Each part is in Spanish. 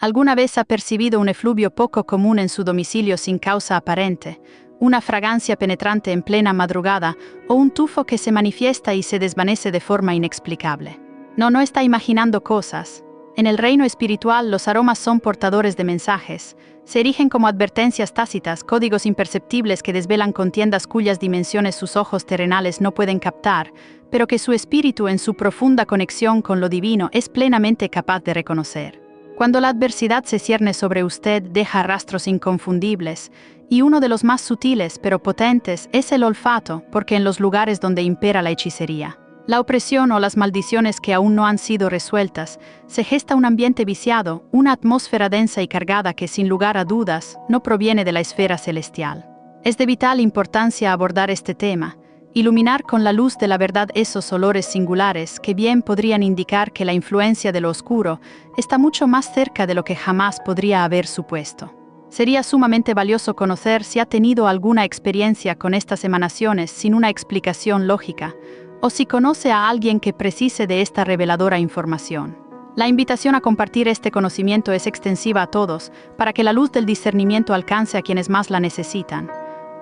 ¿Alguna vez ha percibido un efluvio poco común en su domicilio sin causa aparente, una fragancia penetrante en plena madrugada o un tufo que se manifiesta y se desvanece de forma inexplicable? No está imaginando cosas. En el reino espiritual los aromas son portadores de mensajes, se erigen como advertencias tácitas, códigos imperceptibles que desvelan contiendas cuyas dimensiones sus ojos terrenales no pueden captar, pero que su espíritu en su profunda conexión con lo divino es plenamente capaz de reconocer. Cuando la adversidad se cierne sobre usted, deja rastros inconfundibles, y uno de los más sutiles pero potentes es el olfato, porque en los lugares donde impera la hechicería, la opresión o las maldiciones que aún no han sido resueltas, se gesta un ambiente viciado, una atmósfera densa y cargada que sin lugar a dudas no proviene de la esfera celestial. Es de vital importancia abordar este tema, iluminar con la luz de la verdad esos olores singulares que bien podrían indicar que la influencia de lo oscuro está mucho más cerca de lo que jamás podría haber supuesto. Sería sumamente valioso conocer si ha tenido alguna experiencia con estas emanaciones sin una explicación lógica, o si conoce a alguien que precise de esta reveladora información. La invitación a compartir este conocimiento es extensiva a todos, para que la luz del discernimiento alcance a quienes más la necesitan.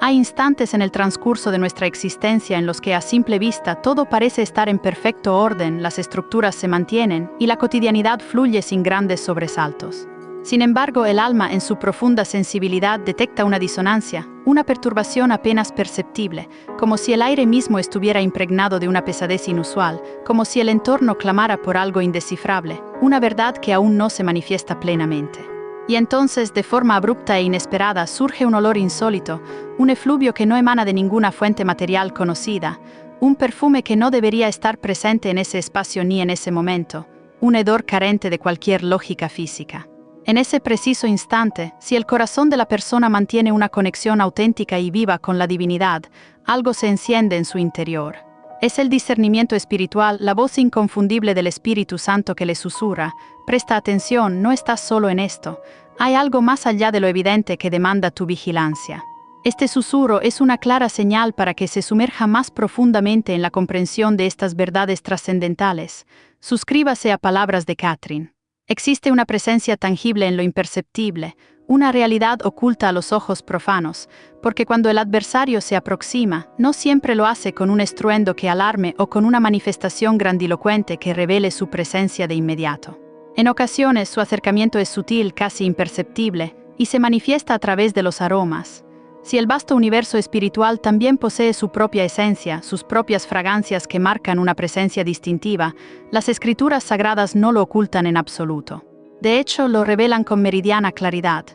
Hay instantes en el transcurso de nuestra existencia en los que a simple vista todo parece estar en perfecto orden, las estructuras se mantienen y la cotidianidad fluye sin grandes sobresaltos. Sin embargo, el alma en su profunda sensibilidad detecta una disonancia, una perturbación apenas perceptible, como si el aire mismo estuviera impregnado de una pesadez inusual, como si el entorno clamara por algo indescifrable, una verdad que aún no se manifiesta plenamente. Y entonces, de forma abrupta e inesperada, surge un olor insólito, un efluvio que no emana de ninguna fuente material conocida, un perfume que no debería estar presente en ese espacio ni en ese momento, un hedor carente de cualquier lógica física. En ese preciso instante, si el corazón de la persona mantiene una conexión auténtica y viva con la divinidad, algo se enciende en su interior. Es el discernimiento espiritual, la voz inconfundible del Espíritu Santo que le susurra: presta atención, no estás solo en esto, hay algo más allá de lo evidente que demanda tu vigilancia. Este susurro es una clara señal para que se sumerja más profundamente en la comprensión de estas verdades trascendentales. Suscríbase a palabras de Catherine. Existe una presencia tangible en lo imperceptible, una realidad oculta a los ojos profanos, porque cuando el adversario se aproxima, no siempre lo hace con un estruendo que alarme o con una manifestación grandilocuente que revele su presencia de inmediato. En ocasiones su acercamiento es sutil, casi imperceptible, y se manifiesta a través de los aromas. Si el vasto universo espiritual también posee su propia esencia, sus propias fragancias que marcan una presencia distintiva, las escrituras sagradas no lo ocultan en absoluto. De hecho, lo revelan con meridiana claridad.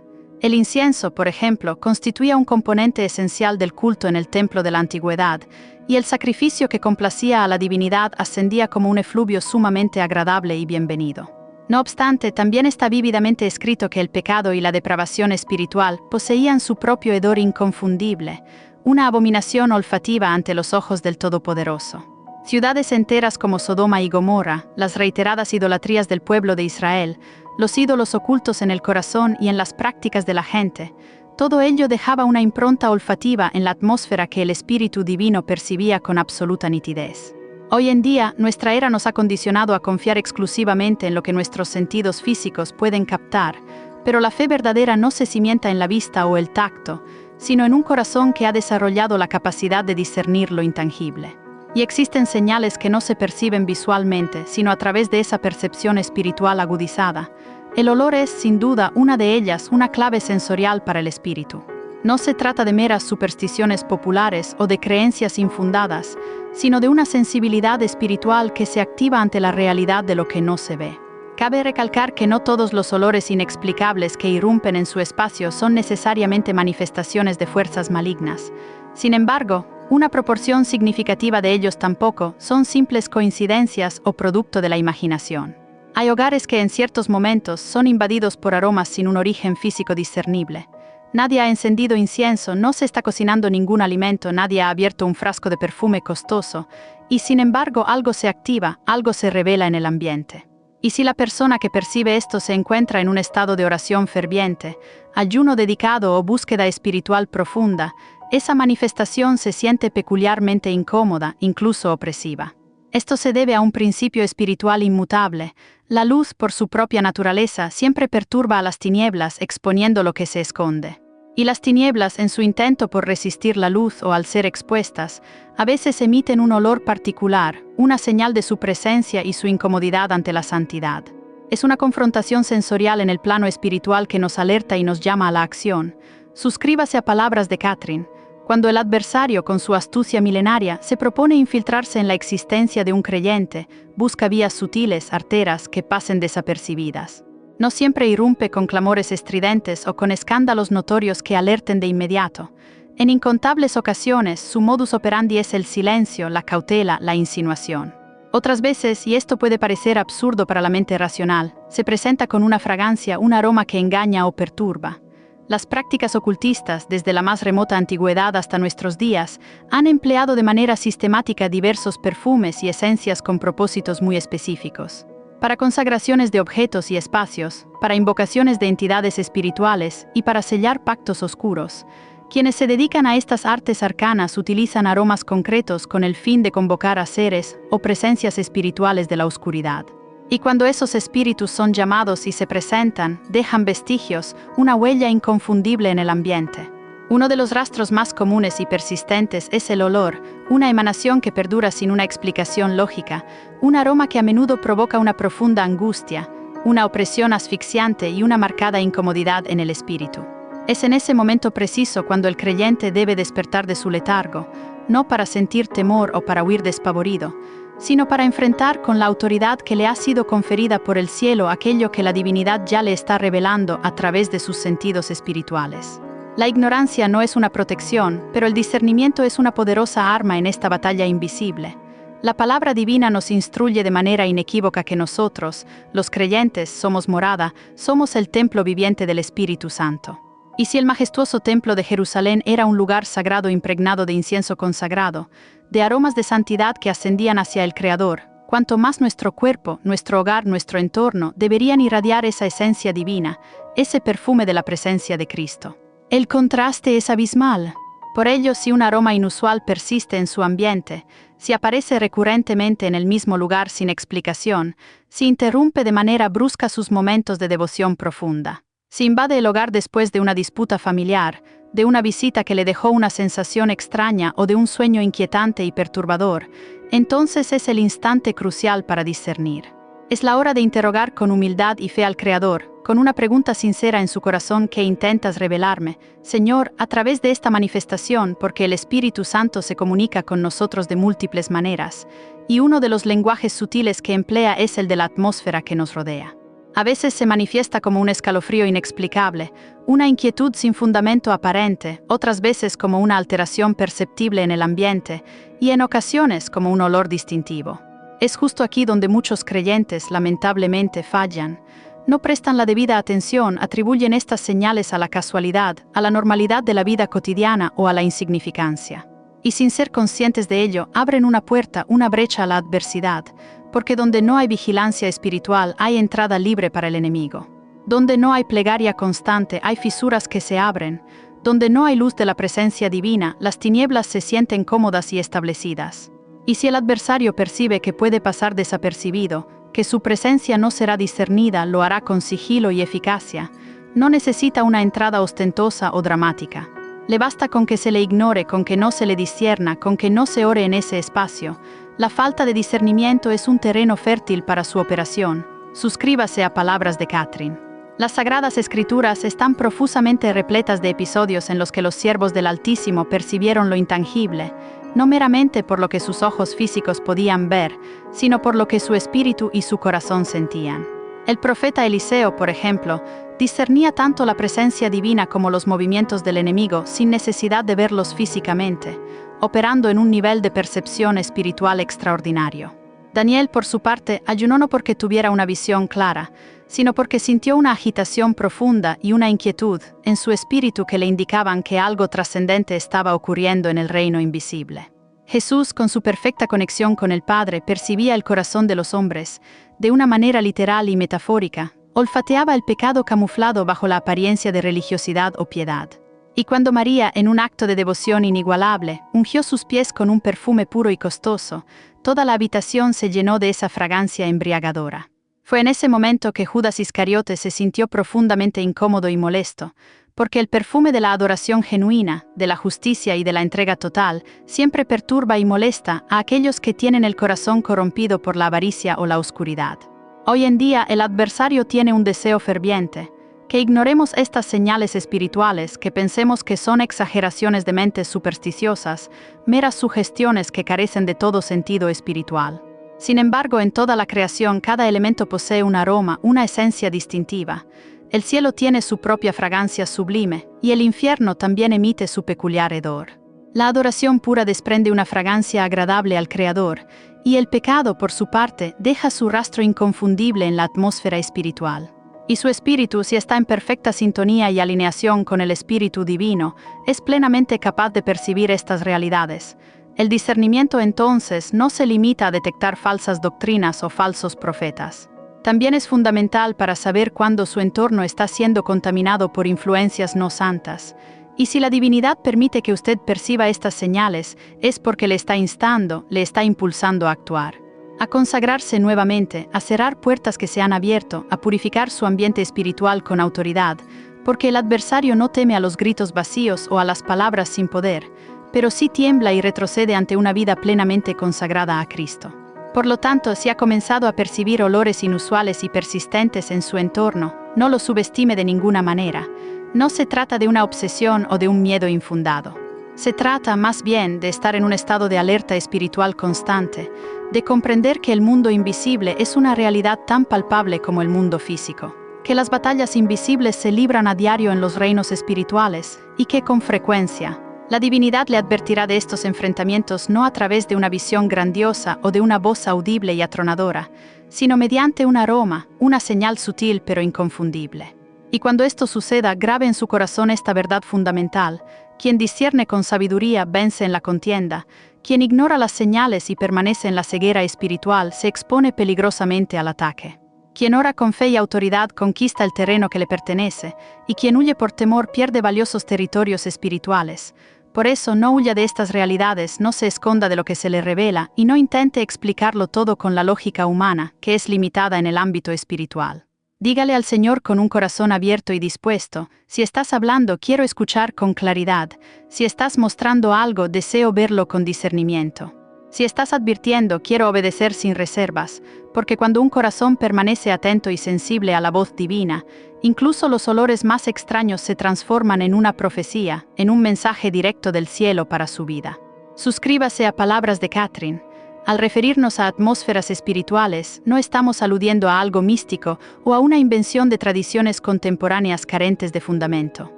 El incienso, por ejemplo, constituía un componente esencial del culto en el templo de la antigüedad, y el sacrificio que complacía a la divinidad ascendía como un efluvio sumamente agradable y bienvenido. No obstante, también está vívidamente escrito que el pecado y la depravación espiritual poseían su propio hedor inconfundible, una abominación olfativa ante los ojos del Todopoderoso. Ciudades enteras como Sodoma y Gomorra, las reiteradas idolatrías del pueblo de Israel, los ídolos ocultos en el corazón y en las prácticas de la gente, todo ello dejaba una impronta olfativa en la atmósfera que el Espíritu Divino percibía con absoluta nitidez. Hoy en día, nuestra era nos ha condicionado a confiar exclusivamente en lo que nuestros sentidos físicos pueden captar, pero la fe verdadera no se cimienta en la vista o el tacto, sino en un corazón que ha desarrollado la capacidad de discernir lo intangible. Y existen señales que no se perciben visualmente, sino a través de esa percepción espiritual agudizada. El olor es, sin duda, una de ellas, una clave sensorial para el espíritu. No se trata de meras supersticiones populares o de creencias infundadas, sino de una sensibilidad espiritual que se activa ante la realidad de lo que no se ve. Cabe recalcar que no todos los olores inexplicables que irrumpen en su espacio son necesariamente manifestaciones de fuerzas malignas. Sin embargo, una proporción significativa de ellos tampoco son simples coincidencias o producto de la imaginación. Hay hogares que en ciertos momentos son invadidos por aromas sin un origen físico discernible. Nadie ha encendido incienso, no se está cocinando ningún alimento, nadie ha abierto un frasco de perfume costoso, y sin embargo algo se activa, algo se revela en el ambiente. Y si la persona que percibe esto se encuentra en un estado de oración ferviente, ayuno dedicado o búsqueda espiritual profunda, esa manifestación se siente peculiarmente incómoda, incluso opresiva. Esto se debe a un principio espiritual inmutable, La luz, por su propia naturaleza, siempre perturba a las tinieblas exponiendo lo que se esconde. Y las tinieblas, en su intento por resistir la luz o al ser expuestas, a veces emiten un olor particular, una señal de su presencia y su incomodidad ante la santidad. Es una confrontación sensorial en el plano espiritual que nos alerta y nos llama a la acción. Suscríbase a palabras de Catherine. Cuando el adversario, con su astucia milenaria, se propone infiltrarse en la existencia de un creyente, busca vías sutiles, arteras, que pasen desapercibidas. No siempre irrumpe con clamores estridentes o con escándalos notorios que alerten de inmediato. En incontables ocasiones, su modus operandi es el silencio, la cautela, la insinuación. Otras veces, y esto puede parecer absurdo para la mente racional, se presenta con una fragancia, un aroma que engaña o perturba. Las prácticas ocultistas, desde la más remota antigüedad hasta nuestros días, han empleado de manera sistemática diversos perfumes y esencias con propósitos muy específicos. Para consagraciones de objetos y espacios, para invocaciones de entidades espirituales y para sellar pactos oscuros. Quienes se dedican a estas artes arcanas utilizan aromas concretos con el fin de convocar a seres o presencias espirituales de la oscuridad. Y cuando esos espíritus son llamados y se presentan, dejan vestigios, una huella inconfundible en el ambiente. Uno de los rastros más comunes y persistentes es el olor, una emanación que perdura sin una explicación lógica, un aroma que a menudo provoca una profunda angustia, una opresión asfixiante y una marcada incomodidad en el espíritu. Es en ese momento preciso cuando el creyente debe despertar de su letargo, no para sentir temor o para huir despavorido, sino para enfrentar con la autoridad que le ha sido conferida por el cielo aquello que la divinidad ya le está revelando a través de sus sentidos espirituales. La ignorancia no es una protección, pero el discernimiento es una poderosa arma en esta batalla invisible. La palabra divina nos instruye de manera inequívoca que nosotros, los creyentes, somos morada, somos el templo viviente del Espíritu Santo. Y si el majestuoso templo de Jerusalén era un lugar sagrado impregnado de incienso consagrado, de aromas de santidad que ascendían hacia el Creador, cuanto más nuestro cuerpo, nuestro hogar, nuestro entorno deberían irradiar esa esencia divina, ese perfume de la presencia de Cristo. El contraste es abismal. Por ello, si un aroma inusual persiste en su ambiente, si aparece recurrentemente en el mismo lugar sin explicación, si interrumpe de manera brusca sus momentos de devoción profunda, si invade el hogar después de una disputa familiar, de una visita que le dejó una sensación extraña o de un sueño inquietante y perturbador, entonces es el instante crucial para discernir. Es la hora de interrogar con humildad y fe al Creador, con una pregunta sincera en su corazón: ¿qué intentas revelarme, Señor, a través de esta manifestación? Porque el Espíritu Santo se comunica con nosotros de múltiples maneras, y uno de los lenguajes sutiles que emplea es el de la atmósfera que nos rodea. A veces se manifiesta como un escalofrío inexplicable, una inquietud sin fundamento aparente, otras veces como una alteración perceptible en el ambiente, y en ocasiones como un olor distintivo. Es justo aquí donde muchos creyentes, lamentablemente, fallan. No prestan la debida atención, atribuyen estas señales a la casualidad, a la normalidad de la vida cotidiana o a la insignificancia. Y sin ser conscientes de ello, abren una puerta, una brecha a la adversidad, porque donde no hay vigilancia espiritual hay entrada libre para el enemigo. Donde no hay plegaria constante hay fisuras que se abren. Donde no hay luz de la presencia divina, las tinieblas se sienten cómodas y establecidas. Y si el adversario percibe que puede pasar desapercibido, que su presencia no será discernida, lo hará con sigilo y eficacia. No necesita una entrada ostentosa o dramática. Le basta con que se le ignore, con que no se le discierna, con que no se ore en ese espacio. La falta de discernimiento es un terreno fértil para su operación. Suscríbase a palabras de Catherine. Las Sagradas Escrituras están profusamente repletas de episodios en los que los siervos del Altísimo percibieron lo intangible, no meramente por lo que sus ojos físicos podían ver, sino por lo que su espíritu y su corazón sentían. El profeta Eliseo, por ejemplo, discernía tanto la presencia divina como los movimientos del enemigo sin necesidad de verlos físicamente, operando en un nivel de percepción espiritual extraordinario. Daniel, por su parte, ayunó no porque tuviera una visión clara, sino porque sintió una agitación profunda y una inquietud en su espíritu que le indicaban que algo trascendente estaba ocurriendo en el reino invisible. Jesús, con su perfecta conexión con el Padre, percibía el corazón de los hombres, de una manera literal y metafórica, olfateaba el pecado camuflado bajo la apariencia de religiosidad o piedad. Y cuando María, en un acto de devoción inigualable, ungió sus pies con un perfume puro y costoso, toda la habitación se llenó de esa fragancia embriagadora. Fue en ese momento que Judas Iscariote se sintió profundamente incómodo y molesto, porque el perfume de la adoración genuina, de la justicia y de la entrega total, siempre perturba y molesta a aquellos que tienen el corazón corrompido por la avaricia o la oscuridad. Hoy en día el adversario tiene un deseo ferviente, que ignoremos estas señales espirituales, que pensemos que son exageraciones de mentes supersticiosas, meras sugestiones que carecen de todo sentido espiritual. Sin embargo, en toda la creación cada elemento posee un aroma, una esencia distintiva. El cielo tiene su propia fragancia sublime, y el infierno también emite su peculiar hedor. La adoración pura desprende una fragancia agradable al Creador, y el pecado, por su parte, deja su rastro inconfundible en la atmósfera espiritual. Y su espíritu, si está en perfecta sintonía y alineación con el Espíritu Divino, es plenamente capaz de percibir estas realidades. El discernimiento entonces no se limita a detectar falsas doctrinas o falsos profetas. También es fundamental para saber cuándo su entorno está siendo contaminado por influencias no santas. Y si la divinidad permite que usted perciba estas señales, es porque le está instando, le está impulsando a actuar. A consagrarse nuevamente, a cerrar puertas que se han abierto, a purificar su ambiente espiritual con autoridad, porque el adversario no teme a los gritos vacíos o a las palabras sin poder, pero sí tiembla y retrocede ante una vida plenamente consagrada a Cristo. Por lo tanto, si ha comenzado a percibir olores inusuales y persistentes en su entorno, no lo subestime de ninguna manera. No se trata de una obsesión o de un miedo infundado. Se trata, más bien, de estar en un estado de alerta espiritual constante, de comprender que el mundo invisible es una realidad tan palpable como el mundo físico, que las batallas invisibles se libran a diario en los reinos espirituales y que, con frecuencia, la divinidad le advertirá de estos enfrentamientos no a través de una visión grandiosa o de una voz audible y atronadora, sino mediante un aroma, una señal sutil pero inconfundible. Y cuando esto suceda, grabe en su corazón esta verdad fundamental: quien discierne con sabiduría vence en la contienda, quien ignora las señales y permanece en la ceguera espiritual se expone peligrosamente al ataque. Quien ora con fe y autoridad conquista el terreno que le pertenece, y quien huye por temor pierde valiosos territorios espirituales. Por eso no huya de estas realidades, no se esconda de lo que se le revela y no intente explicarlo todo con la lógica humana, que es limitada en el ámbito espiritual. Dígale al Señor con un corazón abierto y dispuesto: si estás hablando, quiero escuchar con claridad; si estás mostrando algo, deseo verlo con discernimiento; si estás advirtiendo, quiero obedecer sin reservas, porque cuando un corazón permanece atento y sensible a la voz divina, incluso los olores más extraños se transforman en una profecía, en un mensaje directo del cielo para su vida. Suscríbase a Palabras de Catherine. Al referirnos a atmósferas espirituales, no estamos aludiendo a algo místico o a una invención de tradiciones contemporáneas carentes de fundamento.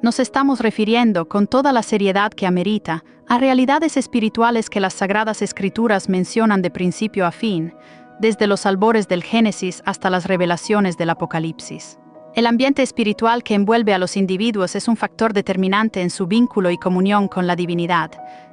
Nos estamos refiriendo, con toda la seriedad que amerita, a realidades espirituales que las Sagradas Escrituras mencionan de principio a fin, desde los albores del Génesis hasta las revelaciones del Apocalipsis. El ambiente espiritual que envuelve a los individuos es un factor determinante en su vínculo y comunión con la divinidad,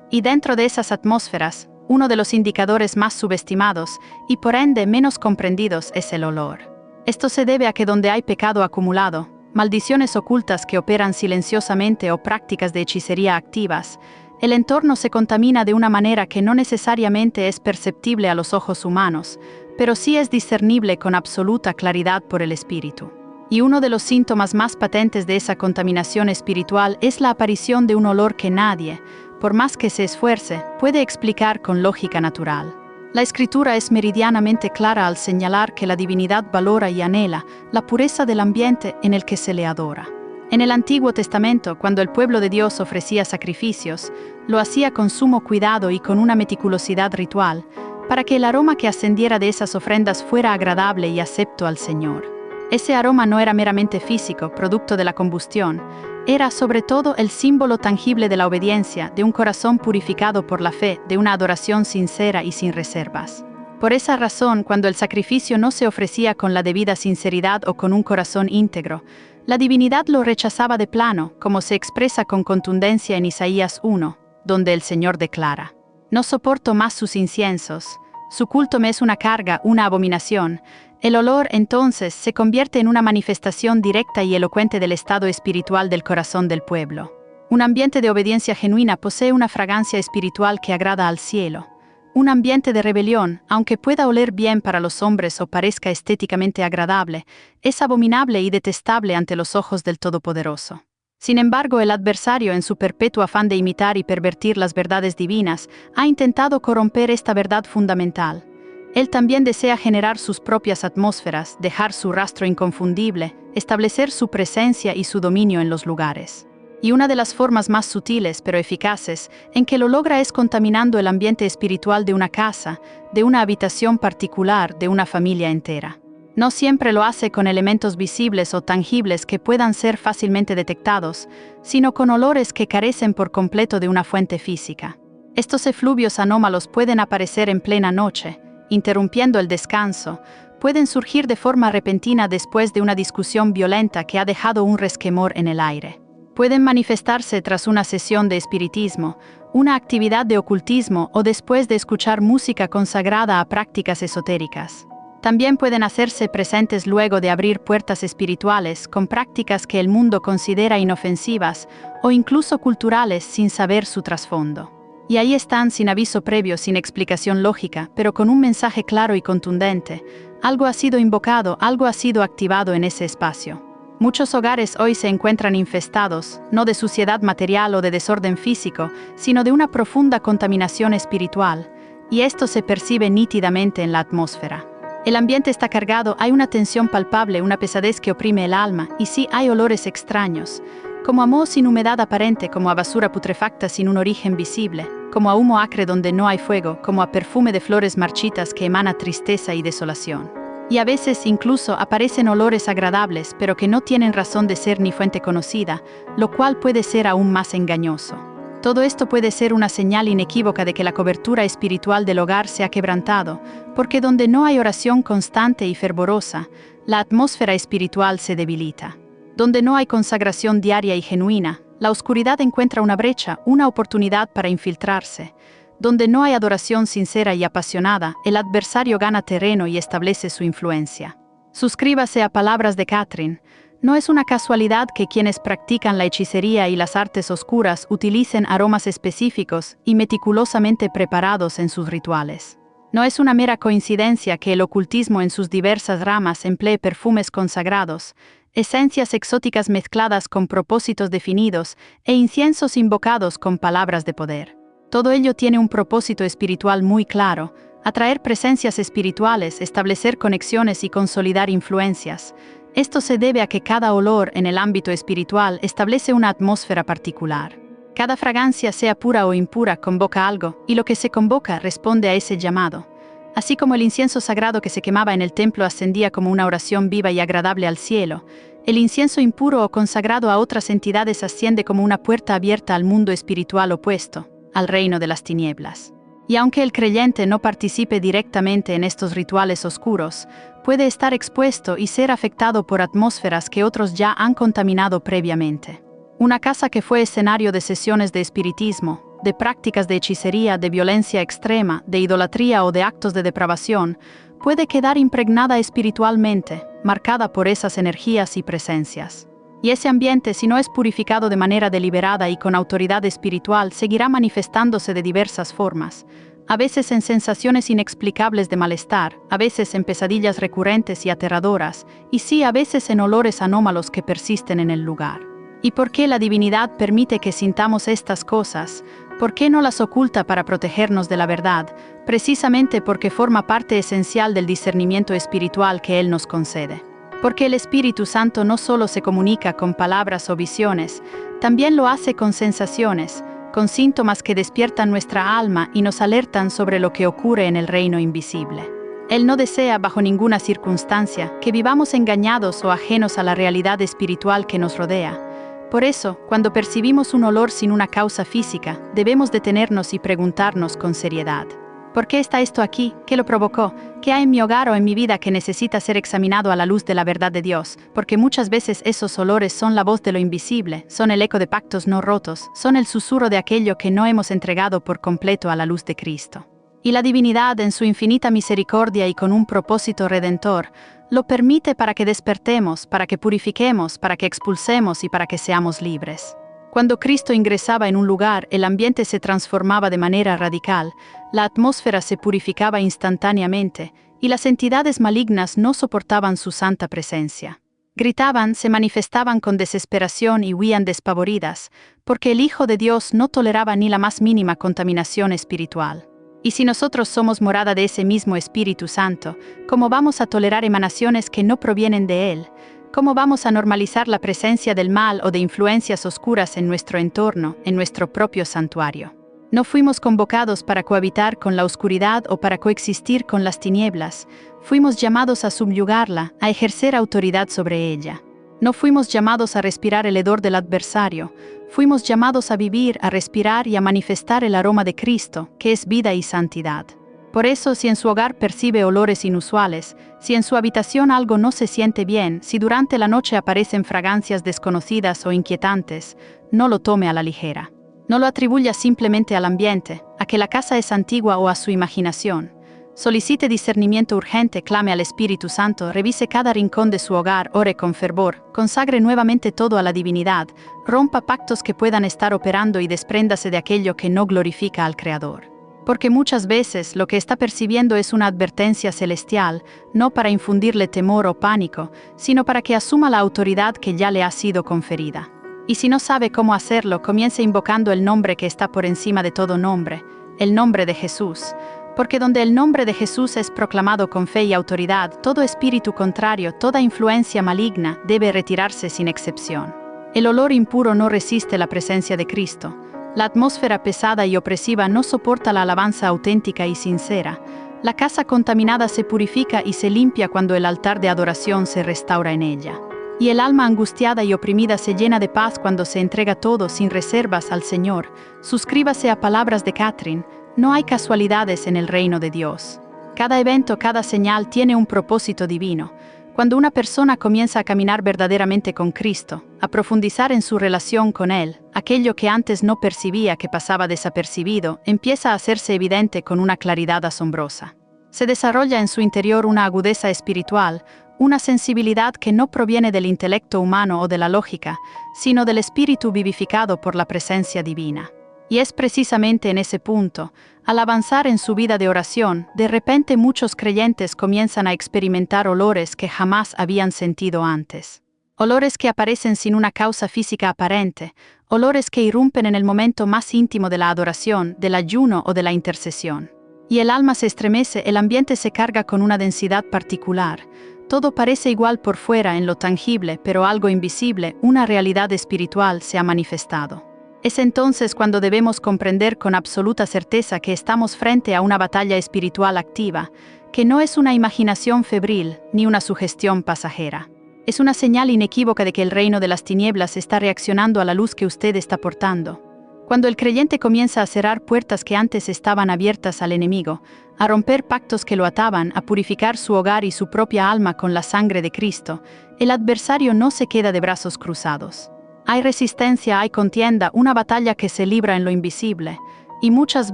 y dentro de esas atmósferas, uno de los indicadores más subestimados y por ende menos comprendidos es el olor. Esto se debe a que donde hay pecado acumulado, maldiciones ocultas que operan silenciosamente o prácticas de hechicería activas, el entorno se contamina de una manera que no necesariamente es perceptible a los ojos humanos, pero sí es discernible con absoluta claridad por el espíritu. Y uno de los síntomas más patentes de esa contaminación espiritual es la aparición de un olor que nadie, por más que se esfuerce, puede explicar con lógica natural. La Escritura es meridianamente clara al señalar que la divinidad valora y anhela la pureza del ambiente en el que se le adora. En el Antiguo Testamento, cuando el pueblo de Dios ofrecía sacrificios, lo hacía con sumo cuidado y con una meticulosidad ritual, para que el aroma que ascendiera de esas ofrendas fuera agradable y acepto al Señor. Ese aroma no era meramente físico, producto de la combustión, era sobre todo el símbolo tangible de la obediencia, de un corazón purificado por la fe, de una adoración sincera y sin reservas. Por esa razón, cuando el sacrificio no se ofrecía con la debida sinceridad o con un corazón íntegro, la divinidad lo rechazaba de plano, como se expresa con contundencia en Isaías 1, donde el Señor declara: «No soporto más sus inciensos, su culto me es una carga, una abominación». El olor, entonces, se convierte en una manifestación directa y elocuente del estado espiritual del corazón del pueblo. Un ambiente de obediencia genuina posee una fragancia espiritual que agrada al cielo. Un ambiente de rebelión, aunque pueda oler bien para los hombres o parezca estéticamente agradable, es abominable y detestable ante los ojos del Todopoderoso. Sin embargo, el adversario, en su perpetuo afán de imitar y pervertir las verdades divinas, ha intentado corromper esta verdad fundamental. Él también desea generar sus propias atmósferas, dejar su rastro inconfundible, establecer su presencia y su dominio en los lugares. Y una de las formas más sutiles pero eficaces en que lo logra es contaminando el ambiente espiritual de una casa, de una habitación particular, de una familia entera. No siempre lo hace con elementos visibles o tangibles que puedan ser fácilmente detectados, sino con olores que carecen por completo de una fuente física. Estos efluvios anómalos pueden aparecer en plena noche, interrumpiendo el descanso, pueden surgir de forma repentina después de una discusión violenta que ha dejado un resquemor en el aire. Pueden manifestarse tras una sesión de espiritismo, una actividad de ocultismo o después de escuchar música consagrada a prácticas esotéricas. También pueden hacerse presentes luego de abrir puertas espirituales con prácticas que el mundo considera inofensivas o incluso culturales sin saber su trasfondo. Y ahí están sin aviso previo, sin explicación lógica, pero con un mensaje claro y contundente. Algo ha sido invocado, algo ha sido activado en ese espacio. Muchos hogares hoy se encuentran infestados, no de suciedad material o de desorden físico, sino de una profunda contaminación espiritual, y esto se percibe nítidamente en la atmósfera. El ambiente está cargado, hay una tensión palpable, una pesadez que oprime el alma, y sí hay olores extraños, como a moho sin humedad aparente, como a basura putrefacta sin un origen visible, como a humo acre donde no hay fuego, como a perfume de flores marchitas que emana tristeza y desolación. Y a veces incluso aparecen olores agradables, pero que no tienen razón de ser ni fuente conocida, lo cual puede ser aún más engañoso. Todo esto puede ser una señal inequívoca de que la cobertura espiritual del hogar se ha quebrantado, porque donde no hay oración constante y fervorosa, la atmósfera espiritual se debilita. Donde no hay consagración diaria y genuina, la oscuridad encuentra una brecha, una oportunidad para infiltrarse. Donde no hay adoración sincera y apasionada, el adversario gana terreno y establece su influencia. Suscríbase a Palabras de Catherine. No es una casualidad que quienes practican la hechicería y las artes oscuras utilicen aromas específicos y meticulosamente preparados en sus rituales. No es una mera coincidencia que el ocultismo en sus diversas ramas emplee perfumes consagrados, esencias exóticas mezcladas con propósitos definidos e inciensos invocados con palabras de poder. Todo ello tiene un propósito espiritual muy claro: atraer presencias espirituales, establecer conexiones y consolidar influencias. Esto se debe a que cada olor en el ámbito espiritual establece una atmósfera particular. Cada fragancia, sea pura o impura, convoca algo, y lo que se convoca responde a ese llamado. Así como el incienso sagrado que se quemaba en el templo ascendía como una oración viva y agradable al cielo, el incienso impuro o consagrado a otras entidades asciende como una puerta abierta al mundo espiritual opuesto, al reino de las tinieblas. Y aunque el creyente no participe directamente en estos rituales oscuros, puede estar expuesto y ser afectado por atmósferas que otros ya han contaminado previamente. Una casa que fue escenario de sesiones de espiritismo, de prácticas de hechicería, de violencia extrema, de idolatría o de actos de depravación, puede quedar impregnada espiritualmente, marcada por esas energías y presencias. Y ese ambiente, si no es purificado de manera deliberada y con autoridad espiritual, seguirá manifestándose de diversas formas, a veces en sensaciones inexplicables de malestar, a veces en pesadillas recurrentes y aterradoras, y sí, a veces en olores anómalos que persisten en el lugar. ¿Y por qué la divinidad permite que sintamos estas cosas? ¿Por qué no las oculta para protegernos de la verdad? Precisamente porque forma parte esencial del discernimiento espiritual que Él nos concede. Porque el Espíritu Santo no solo se comunica con palabras o visiones, también lo hace con sensaciones, con síntomas que despiertan nuestra alma y nos alertan sobre lo que ocurre en el reino invisible. Él no desea, bajo ninguna circunstancia, que vivamos engañados o ajenos a la realidad espiritual que nos rodea. Por eso, cuando percibimos un olor sin una causa física, debemos detenernos y preguntarnos con seriedad: ¿por qué está esto aquí? ¿Qué lo provocó? ¿Qué hay en mi hogar o en mi vida que necesita ser examinado a la luz de la verdad de Dios? Porque muchas veces esos olores son la voz de lo invisible, son el eco de pactos no rotos, son el susurro de aquello que no hemos entregado por completo a la luz de Cristo. Y la divinidad, en su infinita misericordia y con un propósito redentor, lo permite para que despertemos, para que purifiquemos, para que expulsemos y para que seamos libres. Cuando Cristo ingresaba en un lugar, el ambiente se transformaba de manera radical, La atmósfera se purificaba instantáneamente y las entidades malignas no soportaban su santa presencia. Gritaban, se manifestaban con desesperación y huían despavoridas, porque el Hijo de Dios no toleraba ni la más mínima contaminación espiritual. Y si nosotros somos morada de ese mismo Espíritu Santo, ¿cómo vamos a tolerar emanaciones que no provienen de Él? ¿Cómo vamos a normalizar la presencia del mal o de influencias oscuras en nuestro entorno, en nuestro propio santuario? No fuimos convocados para cohabitar con la oscuridad o para coexistir con las tinieblas. Fuimos llamados a subyugarla, a ejercer autoridad sobre ella. No fuimos llamados a respirar el hedor del adversario. Fuimos llamados a vivir, a respirar y a manifestar el aroma de Cristo, que es vida y santidad. Por eso, si en su hogar percibe olores inusuales, si en su habitación algo no se siente bien, si durante la noche aparecen fragancias desconocidas o inquietantes, no lo tome a la ligera. No lo atribuya simplemente al ambiente, a que la casa es antigua o a su imaginación. Solicite discernimiento urgente, clame al Espíritu Santo, revise cada rincón de su hogar, ore con fervor, consagre nuevamente todo a la divinidad, rompa pactos que puedan estar operando y despréndase de aquello que no glorifica al Creador. Porque muchas veces lo que está percibiendo es una advertencia celestial, no para infundirle temor o pánico, sino para que asuma la autoridad que ya le ha sido conferida. Y si no sabe cómo hacerlo, comience invocando el nombre que está por encima de todo nombre, el nombre de Jesús. Porque donde el nombre de Jesús es proclamado con fe y autoridad, todo espíritu contrario, toda influencia maligna debe retirarse sin excepción. El olor impuro no resiste la presencia de Cristo. La atmósfera pesada y opresiva no soporta la alabanza auténtica y sincera. La casa contaminada se purifica y se limpia cuando el altar de adoración se restaura en ella. Y el alma angustiada y oprimida se llena de paz cuando se entrega todo sin reservas al Señor. Suscríbase a palabras de Catherine: no hay casualidades en el reino de Dios. Cada evento, cada señal tiene un propósito divino. Cuando una persona comienza a caminar verdaderamente con Cristo, a profundizar en su relación con Él, aquello que antes no percibía, que pasaba desapercibido, empieza a hacerse evidente con una claridad asombrosa. Se desarrolla en su interior una agudeza espiritual, una sensibilidad que no proviene del intelecto humano o de la lógica, sino del espíritu vivificado por la presencia divina. Y es precisamente en ese punto, al avanzar en su vida de oración, de repente muchos creyentes comienzan a experimentar olores que jamás habían sentido antes. Olores que aparecen sin una causa física aparente, olores que irrumpen en el momento más íntimo de la adoración, del ayuno o de la intercesión. Y el alma se estremece, el ambiente se carga con una densidad particular. Todo parece igual por fuera en lo tangible, pero algo invisible, una realidad espiritual, se ha manifestado. Es entonces cuando debemos comprender con absoluta certeza que estamos frente a una batalla espiritual activa, que no es una imaginación febril ni una sugestión pasajera. Es una señal inequívoca de que el reino de las tinieblas está reaccionando a la luz que usted está portando. Cuando el creyente comienza a cerrar puertas que antes estaban abiertas al enemigo, a romper pactos que lo ataban, a purificar su hogar y su propia alma con la sangre de Cristo, el adversario no se queda de brazos cruzados. Hay resistencia, hay contienda, una batalla que se libra en lo invisible, y muchas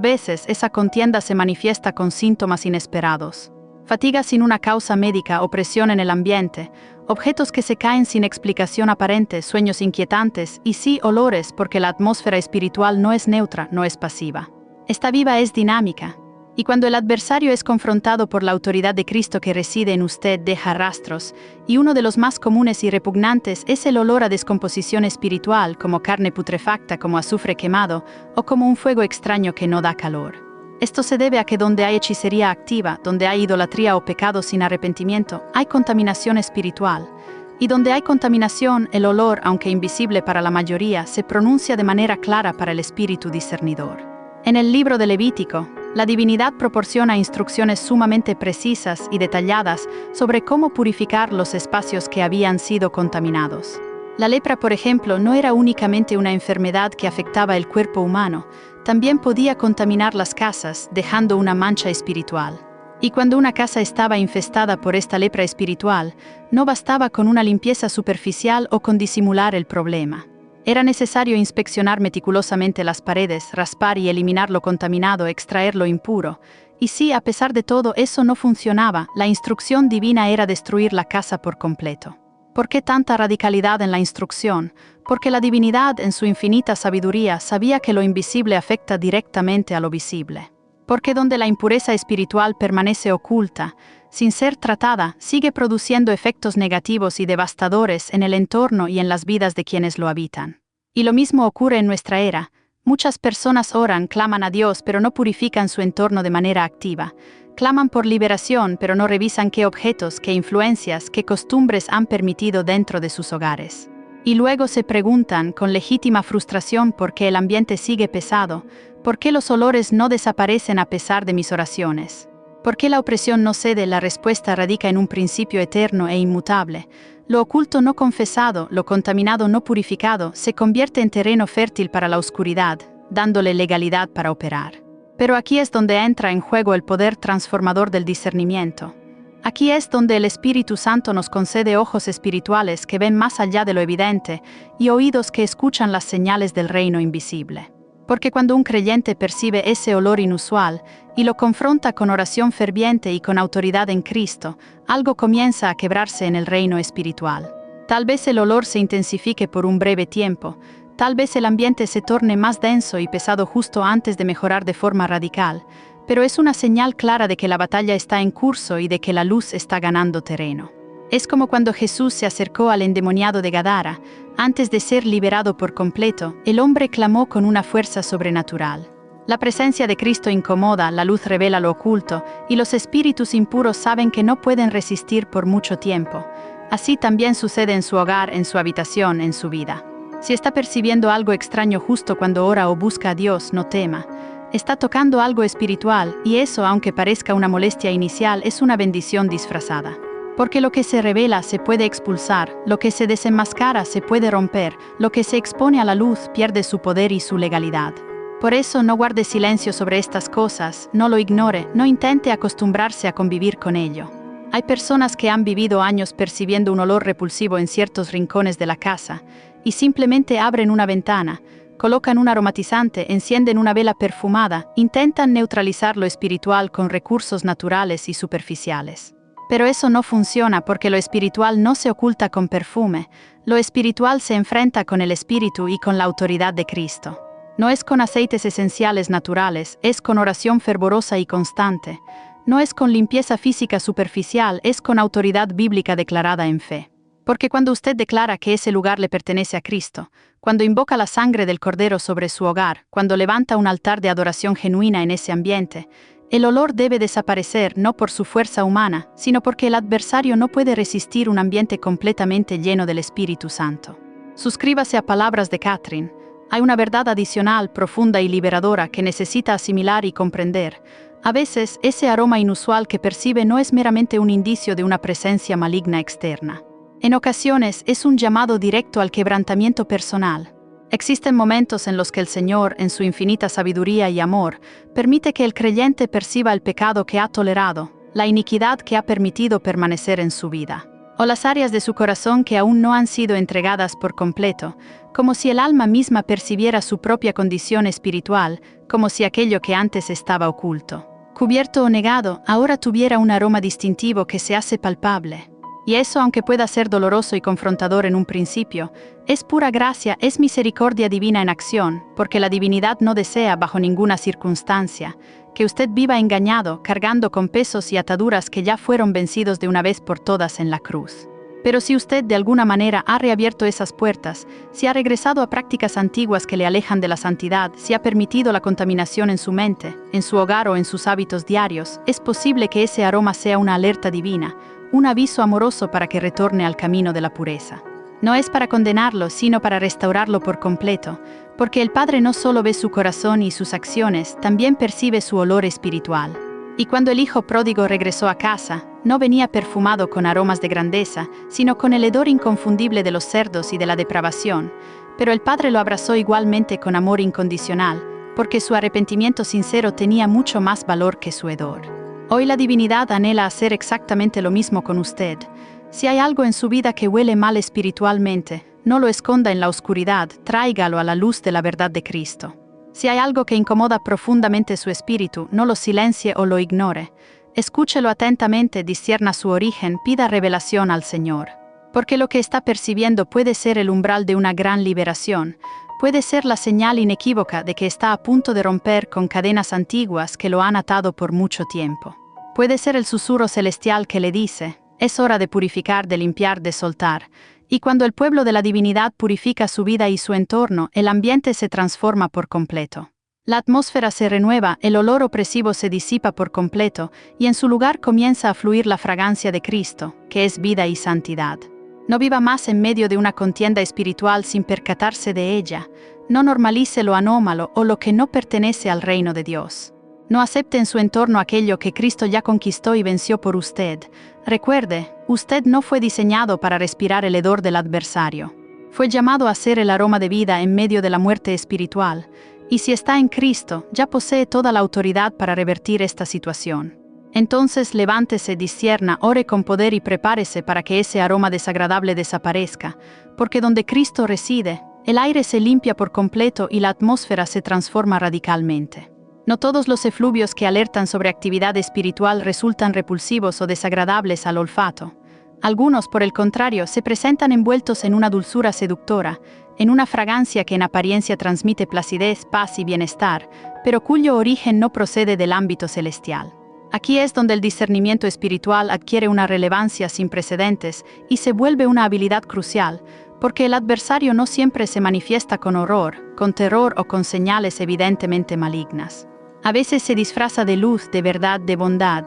veces esa contienda se manifiesta con síntomas inesperados. Fatiga sin una causa médica, opresión en el ambiente, objetos que se caen sin explicación aparente, sueños inquietantes y sí olores, porque la atmósfera espiritual no es neutra, no es pasiva. Está viva, es dinámica. Y cuando el adversario es confrontado por la autoridad de Cristo que reside en usted, deja rastros, y uno de los más comunes y repugnantes es el olor a descomposición espiritual, como carne putrefacta, como azufre quemado, o como un fuego extraño que no da calor. Esto se debe a que donde hay hechicería activa, donde hay idolatría o pecado sin arrepentimiento, hay contaminación espiritual. Y donde hay contaminación, el olor, aunque invisible para la mayoría, se pronuncia de manera clara para el espíritu discernidor. En el libro de Levítico, la divinidad proporciona instrucciones sumamente precisas y detalladas sobre cómo purificar los espacios que habían sido contaminados. La lepra, por ejemplo, no era únicamente una enfermedad que afectaba el cuerpo humano, también podía contaminar las casas, dejando una mancha espiritual. Y cuando una casa estaba infestada por esta lepra espiritual, no bastaba con una limpieza superficial o con disimular el problema. Era necesario inspeccionar meticulosamente las paredes, raspar y eliminar lo contaminado, extraer lo impuro. Y si, a pesar de todo, eso no funcionaba, la instrucción divina era destruir la casa por completo. ¿Por qué tanta radicalidad en la instrucción? Porque la divinidad, en su infinita sabiduría, sabía que lo invisible afecta directamente a lo visible. Porque donde la impureza espiritual permanece oculta, sin ser tratada, sigue produciendo efectos negativos y devastadores en el entorno y en las vidas de quienes lo habitan. Y lo mismo ocurre en nuestra era. Muchas personas oran, claman a Dios, pero no purifican su entorno de manera activa. Claman por liberación, pero no revisan qué objetos, qué influencias, qué costumbres han permitido dentro de sus hogares. Y luego se preguntan, con legítima frustración, por qué el ambiente sigue pesado, por qué los olores no desaparecen a pesar de mis oraciones. ¿Por qué la opresión no cede? La respuesta radica en un principio eterno e inmutable. Lo oculto no confesado, lo contaminado no purificado, se convierte en terreno fértil para la oscuridad, dándole legalidad para operar. Pero aquí es donde entra en juego el poder transformador del discernimiento. Aquí es donde el Espíritu Santo nos concede ojos espirituales que ven más allá de lo evidente y oídos que escuchan las señales del reino invisible. Porque cuando un creyente percibe ese olor inusual y lo confronta con oración ferviente y con autoridad en Cristo, algo comienza a quebrarse en el reino espiritual. Tal vez el olor se intensifique por un breve tiempo, tal vez el ambiente se torne más denso y pesado justo antes de mejorar de forma radical, pero es una señal clara de que la batalla está en curso y de que la luz está ganando terreno. Es como cuando Jesús se acercó al endemoniado de Gadara. Antes de ser liberado por completo, el hombre clamó con una fuerza sobrenatural. La presencia de Cristo incomoda, la luz revela lo oculto, y los espíritus impuros saben que no pueden resistir por mucho tiempo. Así también sucede en su hogar, en su habitación, en su vida. Si está percibiendo algo extraño justo cuando ora o busca a Dios, no tema. Está tocando algo espiritual, y eso, aunque parezca una molestia inicial, es una bendición disfrazada. Porque lo que se revela se puede expulsar, lo que se desenmascara se puede romper, lo que se expone a la luz pierde su poder y su legalidad. Por eso no guarde silencio sobre estas cosas, no lo ignore, no intente acostumbrarse a convivir con ello. Hay personas que han vivido años percibiendo un olor repulsivo en ciertos rincones de la casa, y simplemente abren una ventana, colocan un aromatizante, encienden una vela perfumada, intentan neutralizar lo espiritual con recursos naturales y superficiales. Pero eso no funciona porque lo espiritual no se oculta con perfume, lo espiritual se enfrenta con el espíritu y con la autoridad de Cristo. No es con aceites esenciales naturales, es con oración fervorosa y constante. No es con limpieza física superficial, es con autoridad bíblica declarada en fe. Porque cuando usted declara que ese lugar le pertenece a Cristo, cuando invoca la sangre del Cordero sobre su hogar, cuando levanta un altar de adoración genuina en ese ambiente, el olor debe desaparecer no por su fuerza humana, sino porque el adversario no puede resistir un ambiente completamente lleno del Espíritu Santo. Suscríbase a Palabras de Catherine. Hay una verdad adicional, profunda y liberadora que necesita asimilar y comprender. A veces, ese aroma inusual que percibe no es meramente un indicio de una presencia maligna externa. En ocasiones, es un llamado directo al quebrantamiento personal. Existen momentos en los que el Señor, en su infinita sabiduría y amor, permite que el creyente perciba el pecado que ha tolerado, la iniquidad que ha permitido permanecer en su vida, o las áreas de su corazón que aún no han sido entregadas por completo, como si el alma misma percibiera su propia condición espiritual, como si aquello que antes estaba oculto, cubierto o negado, ahora tuviera un aroma distintivo que se hace palpable. Y eso, aunque pueda ser doloroso y confrontador en un principio, es pura gracia, es misericordia divina en acción, porque la divinidad no desea, bajo ninguna circunstancia, que usted viva engañado, cargando con pesos y ataduras que ya fueron vencidos de una vez por todas en la cruz. Pero si usted de alguna manera ha reabierto esas puertas, si ha regresado a prácticas antiguas que le alejan de la santidad, si ha permitido la contaminación en su mente, en su hogar o en sus hábitos diarios, es posible que ese aroma sea una alerta divina, un aviso amoroso para que retorne al camino de la pureza. No es para condenarlo, sino para restaurarlo por completo, porque el Padre no solo ve su corazón y sus acciones, también percibe su olor espiritual. Y cuando el hijo pródigo regresó a casa, no venía perfumado con aromas de grandeza, sino con el hedor inconfundible de los cerdos y de la depravación, pero el Padre lo abrazó igualmente con amor incondicional, porque su arrepentimiento sincero tenía mucho más valor que su hedor. Hoy la divinidad anhela hacer exactamente lo mismo con usted. Si hay algo en su vida que huele mal espiritualmente, no lo esconda en la oscuridad, tráigalo a la luz de la verdad de Cristo. Si hay algo que incomoda profundamente su espíritu, no lo silencie o lo ignore. Escúchelo atentamente, discierna su origen, pida revelación al Señor. Porque lo que está percibiendo puede ser el umbral de una gran liberación, Puede ser la señal inequívoca de que está a punto de romper con cadenas antiguas que lo han atado por mucho tiempo. Puede ser el susurro celestial que le dice: es hora de purificar, de limpiar, de soltar. Y cuando el pueblo de la divinidad purifica su vida y su entorno, el ambiente se transforma por completo. La atmósfera se renueva, el olor opresivo se disipa por completo, y en su lugar comienza a fluir la fragancia de Cristo, que es vida y santidad. No viva más en medio de una contienda espiritual sin percatarse de ella. No normalice lo anómalo o lo que no pertenece al reino de Dios. No acepte en su entorno aquello que Cristo ya conquistó y venció por usted. Recuerde, usted no fue diseñado para respirar el hedor del adversario. Fue llamado a ser el aroma de vida en medio de la muerte espiritual. Y si está en Cristo, ya posee toda la autoridad para revertir esta situación. Entonces levántese, discierna, ore con poder y prepárese para que ese aroma desagradable desaparezca, porque donde Cristo reside, el aire se limpia por completo y la atmósfera se transforma radicalmente. No todos los efluvios que alertan sobre actividad espiritual resultan repulsivos o desagradables al olfato. Algunos, por el contrario, se presentan envueltos en una dulzura seductora, en una fragancia que en apariencia transmite placidez, paz y bienestar, pero cuyo origen no procede del ámbito celestial. Aquí es donde el discernimiento espiritual adquiere una relevancia sin precedentes y se vuelve una habilidad crucial, porque el adversario no siempre se manifiesta con horror, con terror o con señales evidentemente malignas. A veces se disfraza de luz, de verdad, de bondad.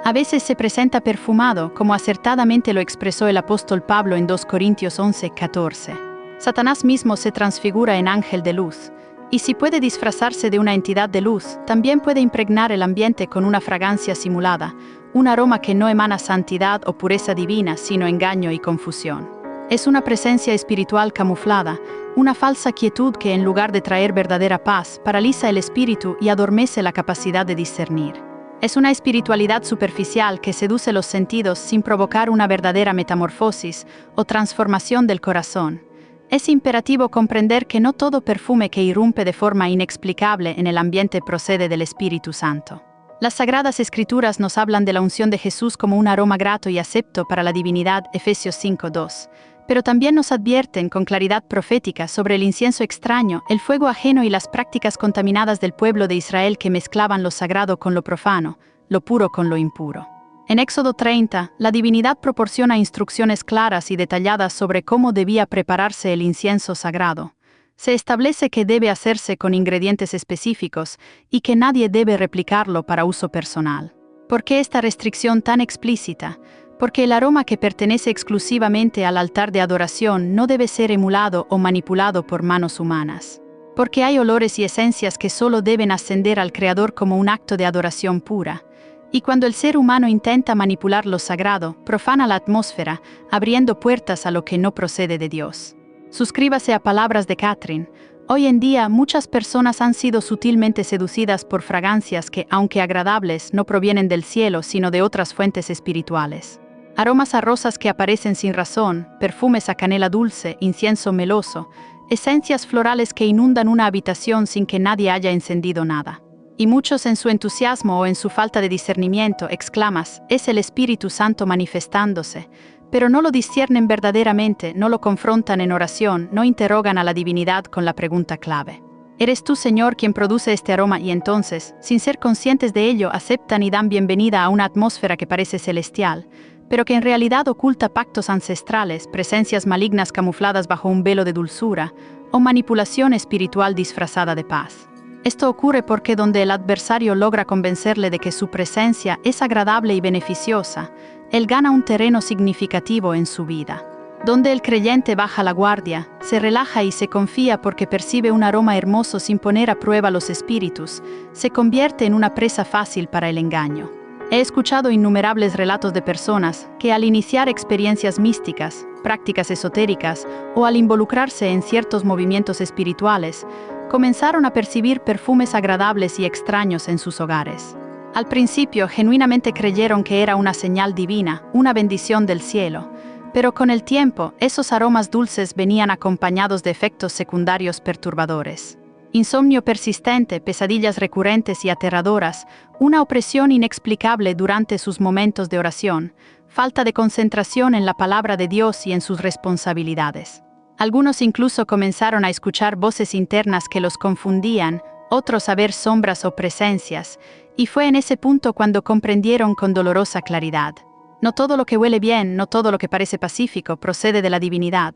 A veces se presenta perfumado, como acertadamente lo expresó el apóstol Pablo en 2 Corintios 11:14. Satanás mismo se transfigura en ángel de luz. Y si puede disfrazarse de una entidad de luz, también puede impregnar el ambiente con una fragancia simulada, un aroma que no emana santidad o pureza divina, sino engaño y confusión. Es una presencia espiritual camuflada, una falsa quietud que en lugar de traer verdadera paz, paraliza el espíritu y adormece la capacidad de discernir. Es una espiritualidad superficial que seduce los sentidos sin provocar una verdadera metamorfosis o transformación del corazón. Es imperativo comprender que no todo perfume que irrumpe de forma inexplicable en el ambiente procede del Espíritu Santo. Las Sagradas Escrituras nos hablan de la unción de Jesús como un aroma grato y acepto para la divinidad, Efesios 5:2. Pero también nos advierten con claridad profética sobre el incienso extraño, el fuego ajeno y las prácticas contaminadas del pueblo de Israel que mezclaban lo sagrado con lo profano, lo puro con lo impuro. En Éxodo 30, la divinidad proporciona instrucciones claras y detalladas sobre cómo debía prepararse el incienso sagrado. Se establece que debe hacerse con ingredientes específicos y que nadie debe replicarlo para uso personal. ¿Por qué esta restricción tan explícita? Porque el aroma que pertenece exclusivamente al altar de adoración no debe ser emulado o manipulado por manos humanas. Porque hay olores y esencias que solo deben ascender al Creador como un acto de adoración pura. Y cuando el ser humano intenta manipular lo sagrado, profana la atmósfera, abriendo puertas a lo que no procede de Dios. Suscríbase a palabras de Catherine. Hoy en día muchas personas han sido sutilmente seducidas por fragancias que, aunque agradables, no provienen del cielo sino de otras fuentes espirituales. Aromas a rosas que aparecen sin razón, perfumes a canela dulce, incienso meloso, esencias florales que inundan una habitación sin que nadie haya encendido nada. Y muchos en su entusiasmo o en su falta de discernimiento exclamas, es el Espíritu Santo manifestándose, pero no lo disciernen verdaderamente, no lo confrontan en oración, no interrogan a la divinidad con la pregunta clave. ¿Eres tú, Señor, quien produce este aroma? Y entonces, sin ser conscientes de ello, aceptan y dan bienvenida a una atmósfera que parece celestial, pero que en realidad oculta pactos ancestrales, presencias malignas camufladas bajo un velo de dulzura, o manipulación espiritual disfrazada de paz. Esto ocurre porque donde el adversario logra convencerle de que su presencia es agradable y beneficiosa, él gana un terreno significativo en su vida. Donde el creyente baja la guardia, se relaja y se confía porque percibe un aroma hermoso sin poner a prueba los espíritus, se convierte en una presa fácil para el engaño. He escuchado innumerables relatos de personas que al iniciar experiencias místicas, prácticas esotéricas o al involucrarse en ciertos movimientos espirituales, comenzaron a percibir perfumes agradables y extraños en sus hogares. Al principio genuinamente creyeron que era una señal divina, una bendición del cielo, pero con el tiempo esos aromas dulces venían acompañados de efectos secundarios perturbadores. Insomnio persistente, pesadillas recurrentes y aterradoras, una opresión inexplicable durante sus momentos de oración, falta de concentración en la palabra de Dios y en sus responsabilidades. Algunos incluso comenzaron a escuchar voces internas que los confundían, otros a ver sombras o presencias, y fue en ese punto cuando comprendieron con dolorosa claridad. No todo lo que huele bien, no todo lo que parece pacífico procede de la divinidad,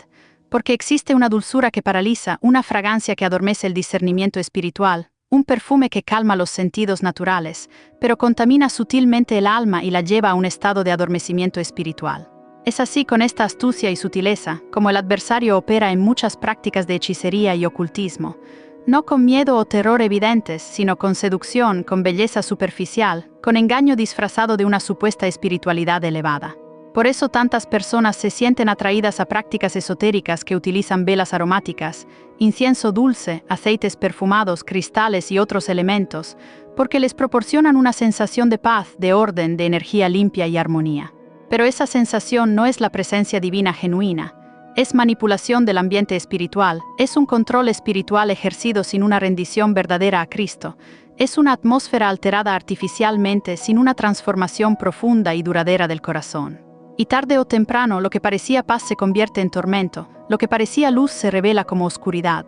porque existe una dulzura que paraliza, una fragancia que adormece el discernimiento espiritual, un perfume que calma los sentidos naturales, pero contamina sutilmente el alma y la lleva a un estado de adormecimiento espiritual. Es así con esta astucia y sutileza, como el adversario opera en muchas prácticas de hechicería y ocultismo, no con miedo o terror evidentes, sino con seducción, con belleza superficial, con engaño disfrazado de una supuesta espiritualidad elevada. Por eso tantas personas se sienten atraídas a prácticas esotéricas que utilizan velas aromáticas, incienso dulce, aceites perfumados, cristales y otros elementos, porque les proporcionan una sensación de paz, de orden, de energía limpia y armonía. Pero esa sensación no es la presencia divina genuina. Es manipulación del ambiente espiritual, es un control espiritual ejercido sin una rendición verdadera a Cristo, es una atmósfera alterada artificialmente sin una transformación profunda y duradera del corazón. Y tarde o temprano lo que parecía paz se convierte en tormento, lo que parecía luz se revela como oscuridad.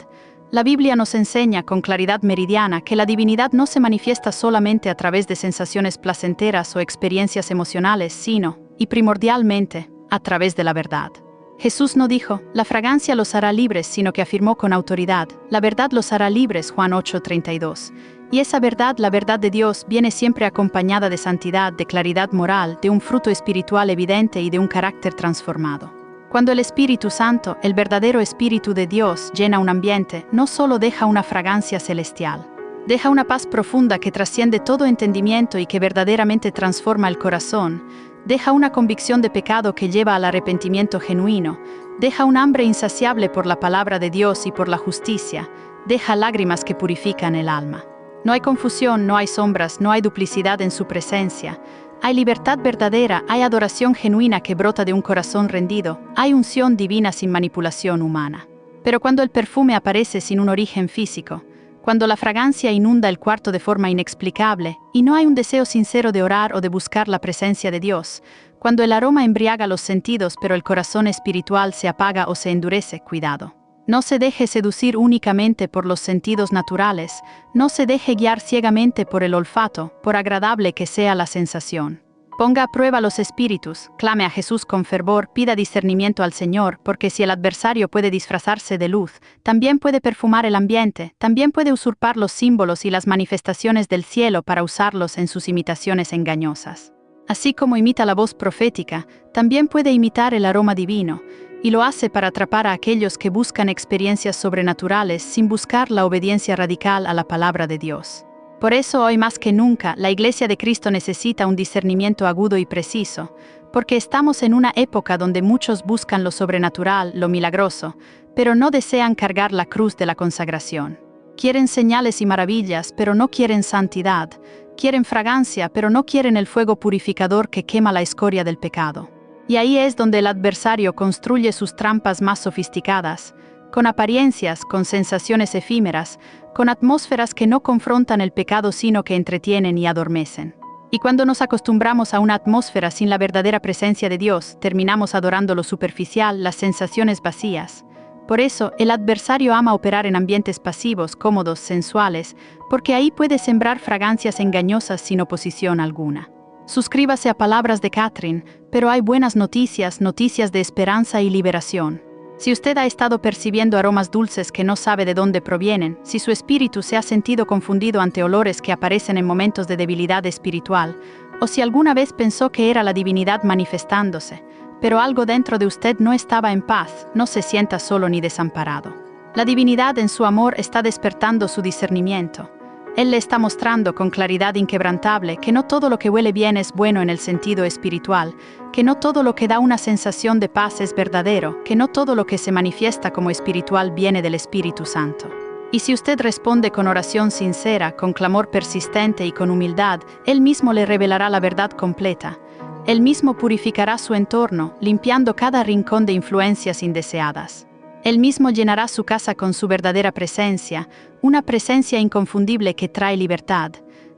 La Biblia nos enseña con claridad meridiana que la divinidad no se manifiesta solamente a través de sensaciones placenteras o experiencias emocionales, sino, y primordialmente, a través de la verdad. Jesús no dijo, la fragancia los hará libres, sino que afirmó con autoridad, la verdad los hará libres, Juan 8:32. Y esa verdad, la verdad de Dios, viene siempre acompañada de santidad, de claridad moral, de un fruto espiritual evidente y de un carácter transformado. Cuando el Espíritu Santo, el verdadero Espíritu de Dios, llena un ambiente, no solo deja una fragancia celestial, deja una paz profunda que trasciende todo entendimiento y que verdaderamente transforma el corazón, deja una convicción de pecado que lleva al arrepentimiento genuino, deja un hambre insaciable por la palabra de Dios y por la justicia, deja lágrimas que purifican el alma. No hay confusión, no hay sombras, no hay duplicidad en su presencia. Hay libertad verdadera, hay adoración genuina que brota de un corazón rendido, hay unción divina sin manipulación humana. Pero cuando el perfume aparece sin un origen físico, cuando la fragancia inunda el cuarto de forma inexplicable y no hay un deseo sincero de orar o de buscar la presencia de Dios, cuando el aroma embriaga los sentidos pero el corazón espiritual se apaga o se endurece, cuidado. No se deje seducir únicamente por los sentidos naturales, no se deje guiar ciegamente por el olfato, por agradable que sea la sensación. Ponga a prueba los espíritus, clame a Jesús con fervor, pida discernimiento al Señor, porque si el adversario puede disfrazarse de luz, también puede perfumar el ambiente, también puede usurpar los símbolos y las manifestaciones del cielo para usarlos en sus imitaciones engañosas. Así como imita la voz profética, también puede imitar el aroma divino, y lo hace para atrapar a aquellos que buscan experiencias sobrenaturales sin buscar la obediencia radical a la palabra de Dios. Por eso hoy más que nunca, la Iglesia de Cristo necesita un discernimiento agudo y preciso, porque estamos en una época donde muchos buscan lo sobrenatural, lo milagroso, pero no desean cargar la cruz de la consagración. Quieren señales y maravillas, pero no quieren santidad. Quieren fragancia, pero no quieren el fuego purificador que quema la escoria del pecado. Y ahí es donde el adversario construye sus trampas más sofisticadas, con apariencias, con sensaciones efímeras, con atmósferas que no confrontan el pecado sino que entretienen y adormecen. Y cuando nos acostumbramos a una atmósfera sin la verdadera presencia de Dios, terminamos adorando lo superficial, las sensaciones vacías. Por eso, el adversario ama operar en ambientes pasivos, cómodos, sensuales, porque ahí puede sembrar fragancias engañosas sin oposición alguna. Suscríbase a Palabras de Catherine, pero hay buenas noticias, noticias de esperanza y liberación. Si usted ha estado percibiendo aromas dulces que no sabe de dónde provienen, si su espíritu se ha sentido confundido ante olores que aparecen en momentos de debilidad espiritual, o si alguna vez pensó que era la divinidad manifestándose, pero algo dentro de usted no estaba en paz, no se sienta solo ni desamparado. La divinidad en su amor está despertando su discernimiento. Él le está mostrando con claridad inquebrantable que no todo lo que huele bien es bueno en el sentido espiritual, que no todo lo que da una sensación de paz es verdadero, que no todo lo que se manifiesta como espiritual viene del Espíritu Santo. Y si usted responde con oración sincera, con clamor persistente y con humildad, Él mismo le revelará la verdad completa. Él mismo purificará su entorno, limpiando cada rincón de influencias indeseadas. Él mismo llenará su casa con su verdadera presencia, una presencia inconfundible que trae libertad.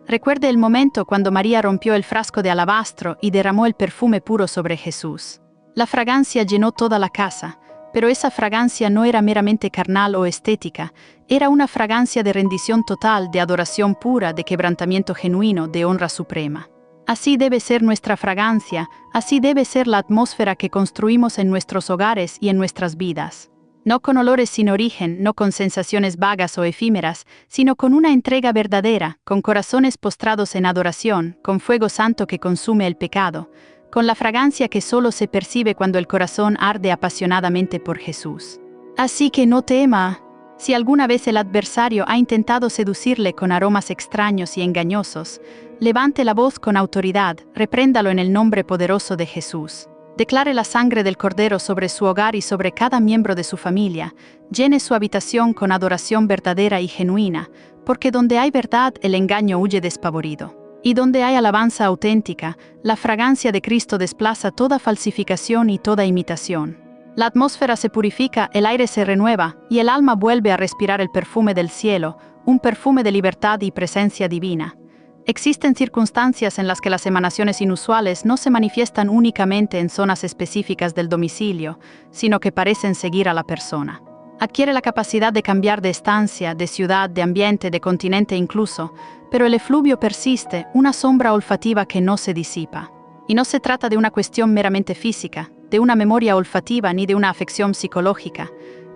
Recuerde el momento cuando María rompió el frasco de alabastro y derramó el perfume puro sobre Jesús. La fragancia llenó toda la casa, Pero esa fragancia no era meramente carnal o estética, era una fragancia de rendición total, de adoración pura, de quebrantamiento genuino, de honra suprema. Así debe ser nuestra fragancia, así debe ser la atmósfera que construimos en nuestros hogares y en nuestras vidas. No con olores sin origen, no con sensaciones vagas o efímeras, sino con una entrega verdadera, con corazones postrados en adoración, con fuego santo que consume el pecado, con la fragancia que solo se percibe cuando el corazón arde apasionadamente por Jesús. Así que no tema. Si alguna vez el adversario ha intentado seducirle con aromas extraños y engañosos, levante la voz con autoridad, repréndalo en el nombre poderoso de Jesús. Declare la sangre del Cordero sobre su hogar y sobre cada miembro de su familia, llene su habitación con adoración verdadera y genuina, porque donde hay verdad el engaño huye despavorido. Y donde hay alabanza auténtica, la fragancia de Cristo desplaza toda falsificación y toda imitación. La atmósfera se purifica, el aire se renueva, y el alma vuelve a respirar el perfume del cielo, un perfume de libertad y presencia divina. Existen circunstancias en las que las emanaciones inusuales no se manifiestan únicamente en zonas específicas del domicilio, sino que parecen seguir a la persona. Adquiere la capacidad de cambiar de estancia, de ciudad, de ambiente, de continente incluso, pero el efluvio persiste, una sombra olfativa que no se disipa. Y no se trata de una cuestión meramente física, de una memoria olfativa ni de una afección psicológica.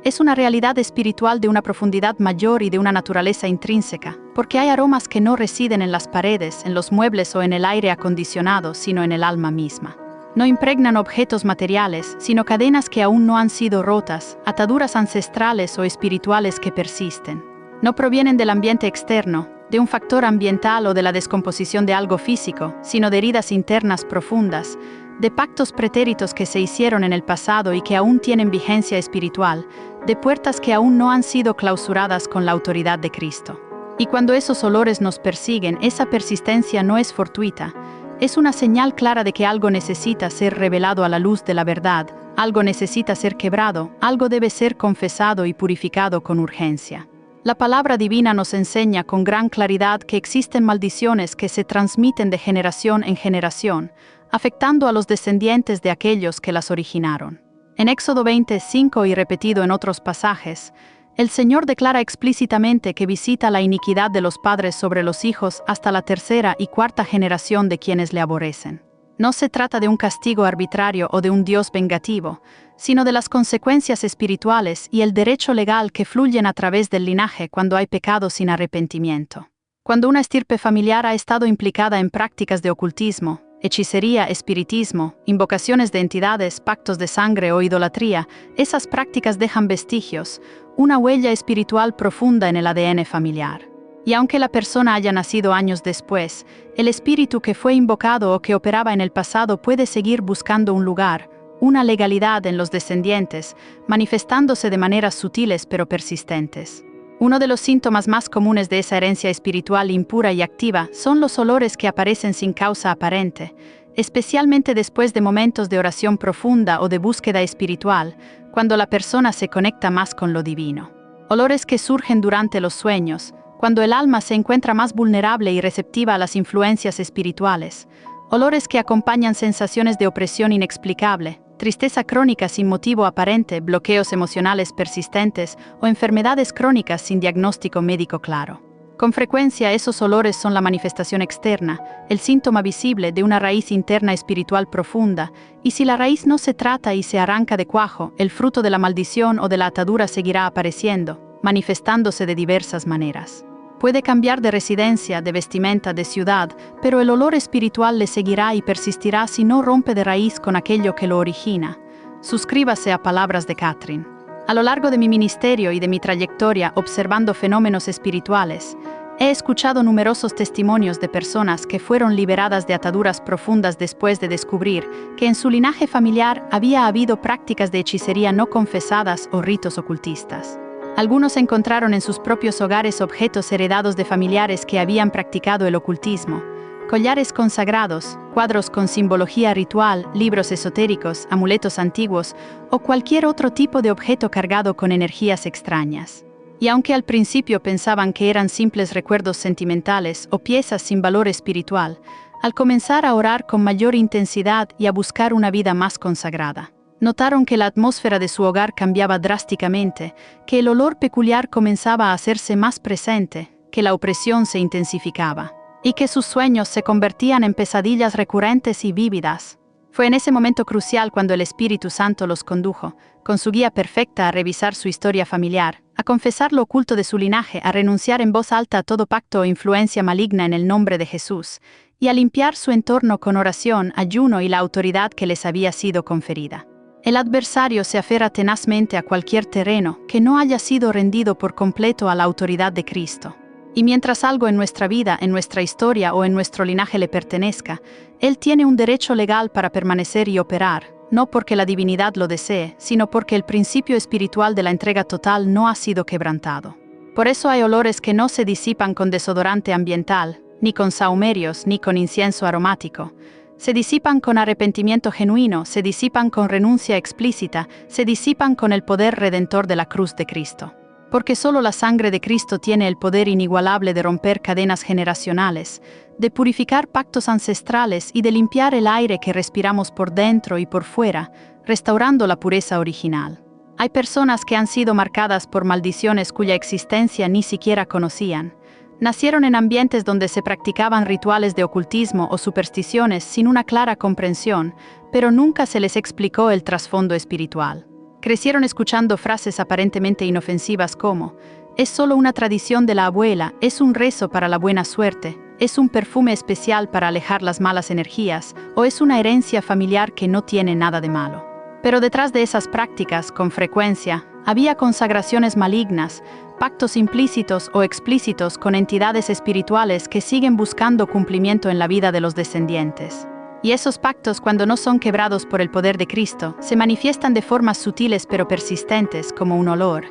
Es una realidad espiritual de una profundidad mayor y de una naturaleza intrínseca, porque hay aromas que no residen en las paredes, en los muebles o en el aire acondicionado, sino en el alma misma. No impregnan objetos materiales, sino cadenas que aún no han sido rotas, ataduras ancestrales o espirituales que persisten. No provienen del ambiente externo, de un factor ambiental o de la descomposición de algo físico, sino de heridas internas profundas, de pactos pretéritos que se hicieron en el pasado y que aún tienen vigencia espiritual, de puertas que aún no han sido clausuradas con la autoridad de Cristo. Y cuando esos olores nos persiguen, esa persistencia no es fortuita, es una señal clara de que algo necesita ser revelado a la luz de la verdad, algo necesita ser quebrado, algo debe ser confesado y purificado con urgencia. La palabra divina nos enseña con gran claridad que existen maldiciones que se transmiten de generación en generación, afectando a los descendientes de aquellos que las originaron. En Éxodo 25 y repetido en otros pasajes, el Señor declara explícitamente que visita la iniquidad de los padres sobre los hijos hasta la tercera y cuarta generación de quienes le aborrecen. No se trata de un castigo arbitrario o de un Dios vengativo, sino de las consecuencias espirituales y el derecho legal que fluyen a través del linaje cuando hay pecado sin arrepentimiento. Cuando una estirpe familiar ha estado implicada en prácticas de ocultismo, hechicería, espiritismo, invocaciones de entidades, pactos de sangre o idolatría, esas prácticas dejan vestigios, una huella espiritual profunda en el ADN familiar. Y aunque la persona haya nacido años después, el espíritu que fue invocado o que operaba en el pasado puede seguir buscando un lugar, una legalidad en los descendientes, manifestándose de maneras sutiles pero persistentes. Uno de los síntomas más comunes de esa herencia espiritual impura y activa son los olores que aparecen sin causa aparente, especialmente después de momentos de oración profunda o de búsqueda espiritual, cuando la persona se conecta más con lo divino. Olores que surgen durante los sueños, cuando el alma se encuentra más vulnerable y receptiva a las influencias espirituales. Olores que acompañan sensaciones de opresión inexplicable, tristeza crónica sin motivo aparente, bloqueos emocionales persistentes o enfermedades crónicas sin diagnóstico médico claro. Con frecuencia esos olores son la manifestación externa, el síntoma visible de una raíz interna espiritual profunda, y si la raíz no se trata y se arranca de cuajo, el fruto de la maldición o de la atadura seguirá apareciendo, manifestándose de diversas maneras. Puede cambiar de residencia, de vestimenta, de ciudad, pero el olor espiritual le seguirá y persistirá si no rompe de raíz con aquello que lo origina. Suscríbase a Palabras de Catherine. A lo largo de mi ministerio y de mi trayectoria observando fenómenos espirituales, he escuchado numerosos testimonios de personas que fueron liberadas de ataduras profundas después de descubrir que en su linaje familiar había habido prácticas de hechicería no confesadas o ritos ocultistas. Algunos encontraron en sus propios hogares objetos heredados de familiares que habían practicado el ocultismo, collares consagrados, cuadros con simbología ritual, libros esotéricos, amuletos antiguos o cualquier otro tipo de objeto cargado con energías extrañas. Y aunque al principio pensaban que eran simples recuerdos sentimentales o piezas sin valor espiritual, al comenzar a orar con mayor intensidad y a buscar una vida más consagrada, Notaron que la atmósfera de su hogar cambiaba drásticamente, que el olor peculiar comenzaba a hacerse más presente, que la opresión se intensificaba, y que sus sueños se convertían en pesadillas recurrentes y vívidas. Fue en ese momento crucial cuando el Espíritu Santo los condujo, con su guía perfecta, a revisar su historia familiar, a confesar lo oculto de su linaje, a renunciar en voz alta a todo pacto o influencia maligna en el nombre de Jesús, y a limpiar su entorno con oración, ayuno y la autoridad que les había sido conferida. El adversario se aferra tenazmente a cualquier terreno que no haya sido rendido por completo a la autoridad de Cristo. Y mientras algo en nuestra vida, en nuestra historia o en nuestro linaje le pertenezca, Él tiene un derecho legal para permanecer y operar, no porque la divinidad lo desee, sino porque el principio espiritual de la entrega total no ha sido quebrantado. Por eso hay olores que no se disipan con desodorante ambiental, ni con sahumerios, ni con incienso aromático. Se disipan con arrepentimiento genuino, se disipan con renuncia explícita, se disipan con el poder redentor de la cruz de Cristo. Porque solo la sangre de Cristo tiene el poder inigualable de romper cadenas generacionales, de purificar pactos ancestrales y de limpiar el aire que respiramos por dentro y por fuera, restaurando la pureza original. Hay personas que han sido marcadas por maldiciones cuya existencia ni siquiera conocían. Nacieron en ambientes donde se practicaban rituales de ocultismo o supersticiones sin una clara comprensión, pero nunca se les explicó el trasfondo espiritual. Crecieron escuchando frases aparentemente inofensivas como: es solo una tradición de la abuela, es un rezo para la buena suerte, es un perfume especial para alejar las malas energías, o es una herencia familiar que no tiene nada de malo. Pero detrás de esas prácticas, con frecuencia, había consagraciones malignas, pactos implícitos o explícitos con entidades espirituales que siguen buscando cumplimiento en la vida de los descendientes. Y esos pactos, cuando no son quebrados por el poder de Cristo, se manifiestan de formas sutiles pero persistentes, como un olor.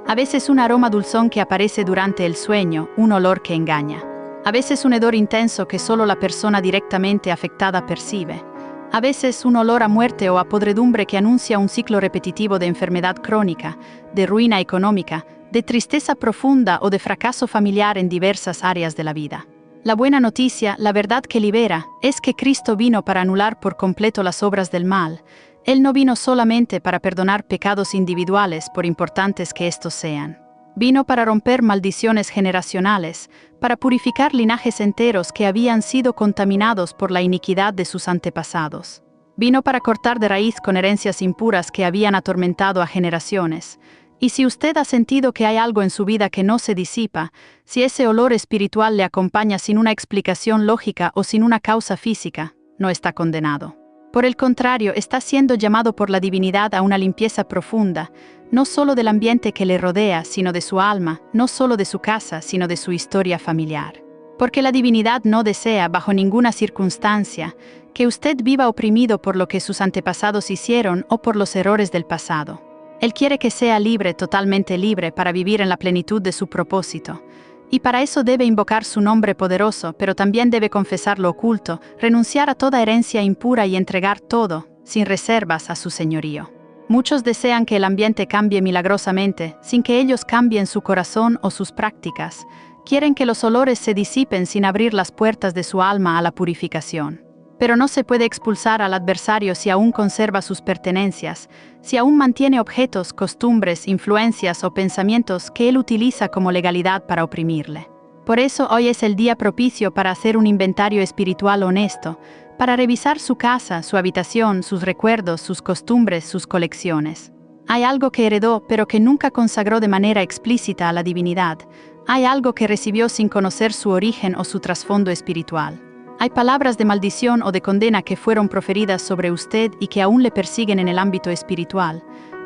A veces un aroma dulzón que aparece durante el sueño, un olor que engaña. A veces un hedor intenso que solo la persona directamente afectada percibe. A veces un olor a muerte o a podredumbre que anuncia un ciclo repetitivo de enfermedad crónica, de ruina económica, de tristeza profunda o de fracaso familiar en diversas áreas de la vida. La buena noticia, la verdad que libera, es que Cristo vino para anular por completo las obras del mal. Él no vino solamente para perdonar pecados individuales, por importantes que estos sean. Vino para romper maldiciones generacionales, para purificar linajes enteros que habían sido contaminados por la iniquidad de sus antepasados. Vino para cortar de raíz con herencias impuras que habían atormentado a generaciones. Y si usted ha sentido que hay algo en su vida que no se disipa, si ese olor espiritual le acompaña sin una explicación lógica o sin una causa física, no está condenado. Por el contrario, está siendo llamado por la divinidad a una limpieza profunda, no solo del ambiente que le rodea, sino de su alma, no solo de su casa, sino de su historia familiar. Porque la divinidad no desea, bajo ninguna circunstancia, que usted viva oprimido por lo que sus antepasados hicieron o por los errores del pasado. Él quiere que sea libre, totalmente libre, para vivir en la plenitud de su propósito. Y para eso debe invocar su nombre poderoso, pero también debe confesar lo oculto, renunciar a toda herencia impura y entregar todo, sin reservas, a su señorío. Muchos desean que el ambiente cambie milagrosamente, sin que ellos cambien su corazón o sus prácticas. Quieren que los olores se disipen sin abrir las puertas de su alma a la purificación. Pero no se puede expulsar al adversario si aún conserva sus pertenencias, si aún mantiene objetos, costumbres, influencias o pensamientos que él utiliza como legalidad para oprimirle. Por eso hoy es el día propicio para hacer un inventario espiritual honesto, para revisar su casa, su habitación, sus recuerdos, sus costumbres, sus colecciones. Hay algo que heredó pero que nunca consagró de manera explícita a la divinidad. Hay algo que recibió sin conocer su origen o su trasfondo espiritual. Hay palabras de maldición o de condena que fueron proferidas sobre usted y que aún le persiguen en el ámbito espiritual.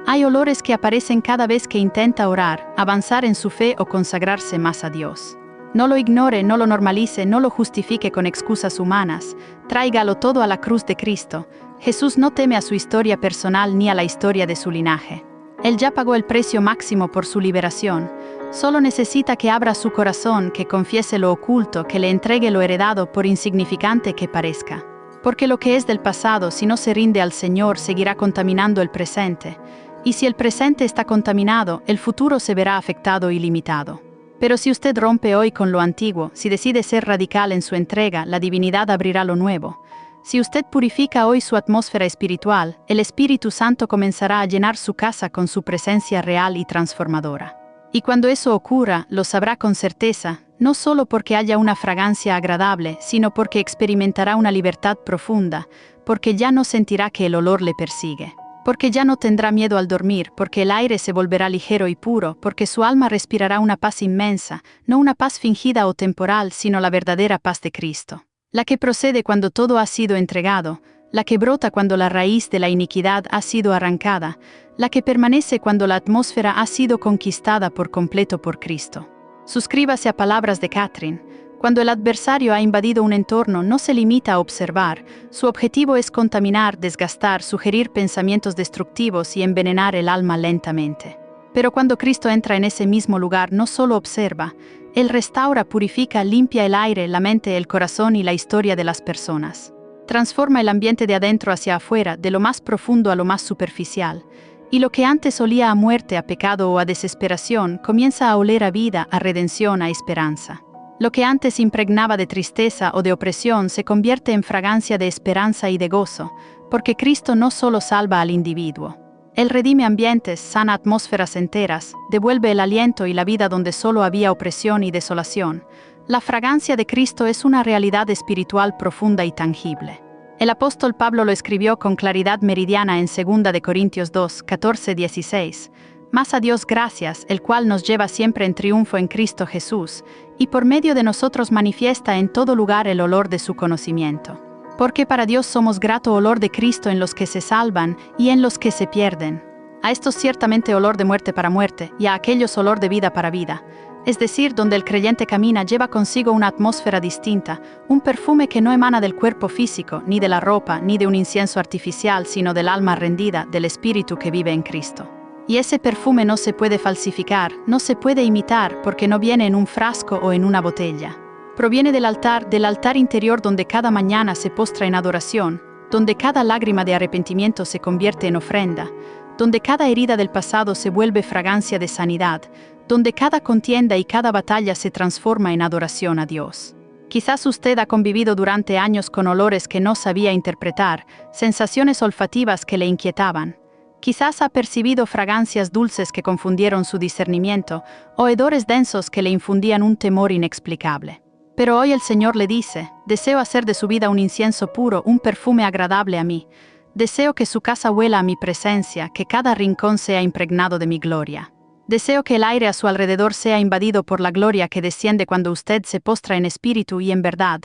Hay olores que aparecen cada vez que intenta orar, avanzar en su fe o consagrarse más a Dios. No lo ignore, no lo normalice, no lo justifique con excusas humanas. Tráigalo todo a la cruz de Cristo. Jesús no teme a su historia personal ni a la historia de su linaje. Él ya pagó el precio máximo por su liberación. Solo necesita que abra su corazón, que confiese lo oculto, que le entregue lo heredado por insignificante que parezca. Porque lo que es del pasado, si no se rinde al Señor, seguirá contaminando el presente. Y si el presente está contaminado, el futuro se verá afectado y limitado. Pero si usted rompe hoy con lo antiguo, si decide ser radical en su entrega, la divinidad abrirá lo nuevo. Si usted purifica hoy su atmósfera espiritual, el Espíritu Santo comenzará a llenar su casa con su presencia real y transformadora. Y cuando eso ocurra, lo sabrá con certeza, no solo porque haya una fragancia agradable, sino porque experimentará una libertad profunda, porque ya no sentirá que el olor le persigue. Porque ya no tendrá miedo al dormir, porque el aire se volverá ligero y puro, porque su alma respirará una paz inmensa, no una paz fingida o temporal, sino la verdadera paz de Cristo. La que procede cuando todo ha sido entregado, la que brota cuando la raíz de la iniquidad ha sido arrancada, la que permanece cuando la atmósfera ha sido conquistada por completo por Cristo. Suscríbase a palabras de Catherine. Cuando el adversario ha invadido un entorno, no se limita a observar, su objetivo es contaminar, desgastar, sugerir pensamientos destructivos y envenenar el alma lentamente. Pero cuando Cristo entra en ese mismo lugar, no solo observa, Él restaura, purifica, limpia el aire, la mente, el corazón y la historia de las personas. Transforma el ambiente de adentro hacia afuera, de lo más profundo a lo más superficial. Y lo que antes olía a muerte, a pecado o a desesperación, comienza a oler a vida, a redención, a esperanza. Lo que antes impregnaba de tristeza o de opresión se convierte en fragancia de esperanza y de gozo, porque Cristo no solo salva al individuo. Él redime ambientes, sana atmósferas enteras, devuelve el aliento y la vida donde solo había opresión y desolación. La fragancia de Cristo es una realidad espiritual profunda y tangible. El apóstol Pablo lo escribió con claridad meridiana en 2 de Corintios 2, 14-16. Mas a Dios gracias, el cual nos lleva siempre en triunfo en Cristo Jesús, y por medio de nosotros manifiesta en todo lugar el olor de su conocimiento. Porque para Dios somos grato olor de Cristo en los que se salvan y en los que se pierden. A estos ciertamente olor de muerte para muerte, y a aquellos olor de vida para vida. Es decir, donde el creyente camina lleva consigo una atmósfera distinta, un perfume que no emana del cuerpo físico, ni de la ropa, ni de un incienso artificial, sino del alma rendida, del espíritu que vive en Cristo. Y ese perfume no se puede falsificar, no se puede imitar, porque no viene en un frasco o en una botella. Proviene del altar interior donde cada mañana se postra en adoración, donde cada lágrima de arrepentimiento se convierte en ofrenda, donde cada herida del pasado se vuelve fragancia de sanidad, donde cada contienda y cada batalla se transforma en adoración a Dios. Quizás usted ha convivido durante años con olores que no sabía interpretar, sensaciones olfativas que le inquietaban. Quizás ha percibido fragancias dulces que confundieron su discernimiento, o hedores densos que le infundían un temor inexplicable. Pero hoy el Señor le dice, deseo hacer de su vida un incienso puro, un perfume agradable a mí. Deseo que su casa huela a mi presencia, que cada rincón sea impregnado de mi gloria. Deseo que el aire a su alrededor sea invadido por la gloria que desciende cuando usted se postra en espíritu y en verdad,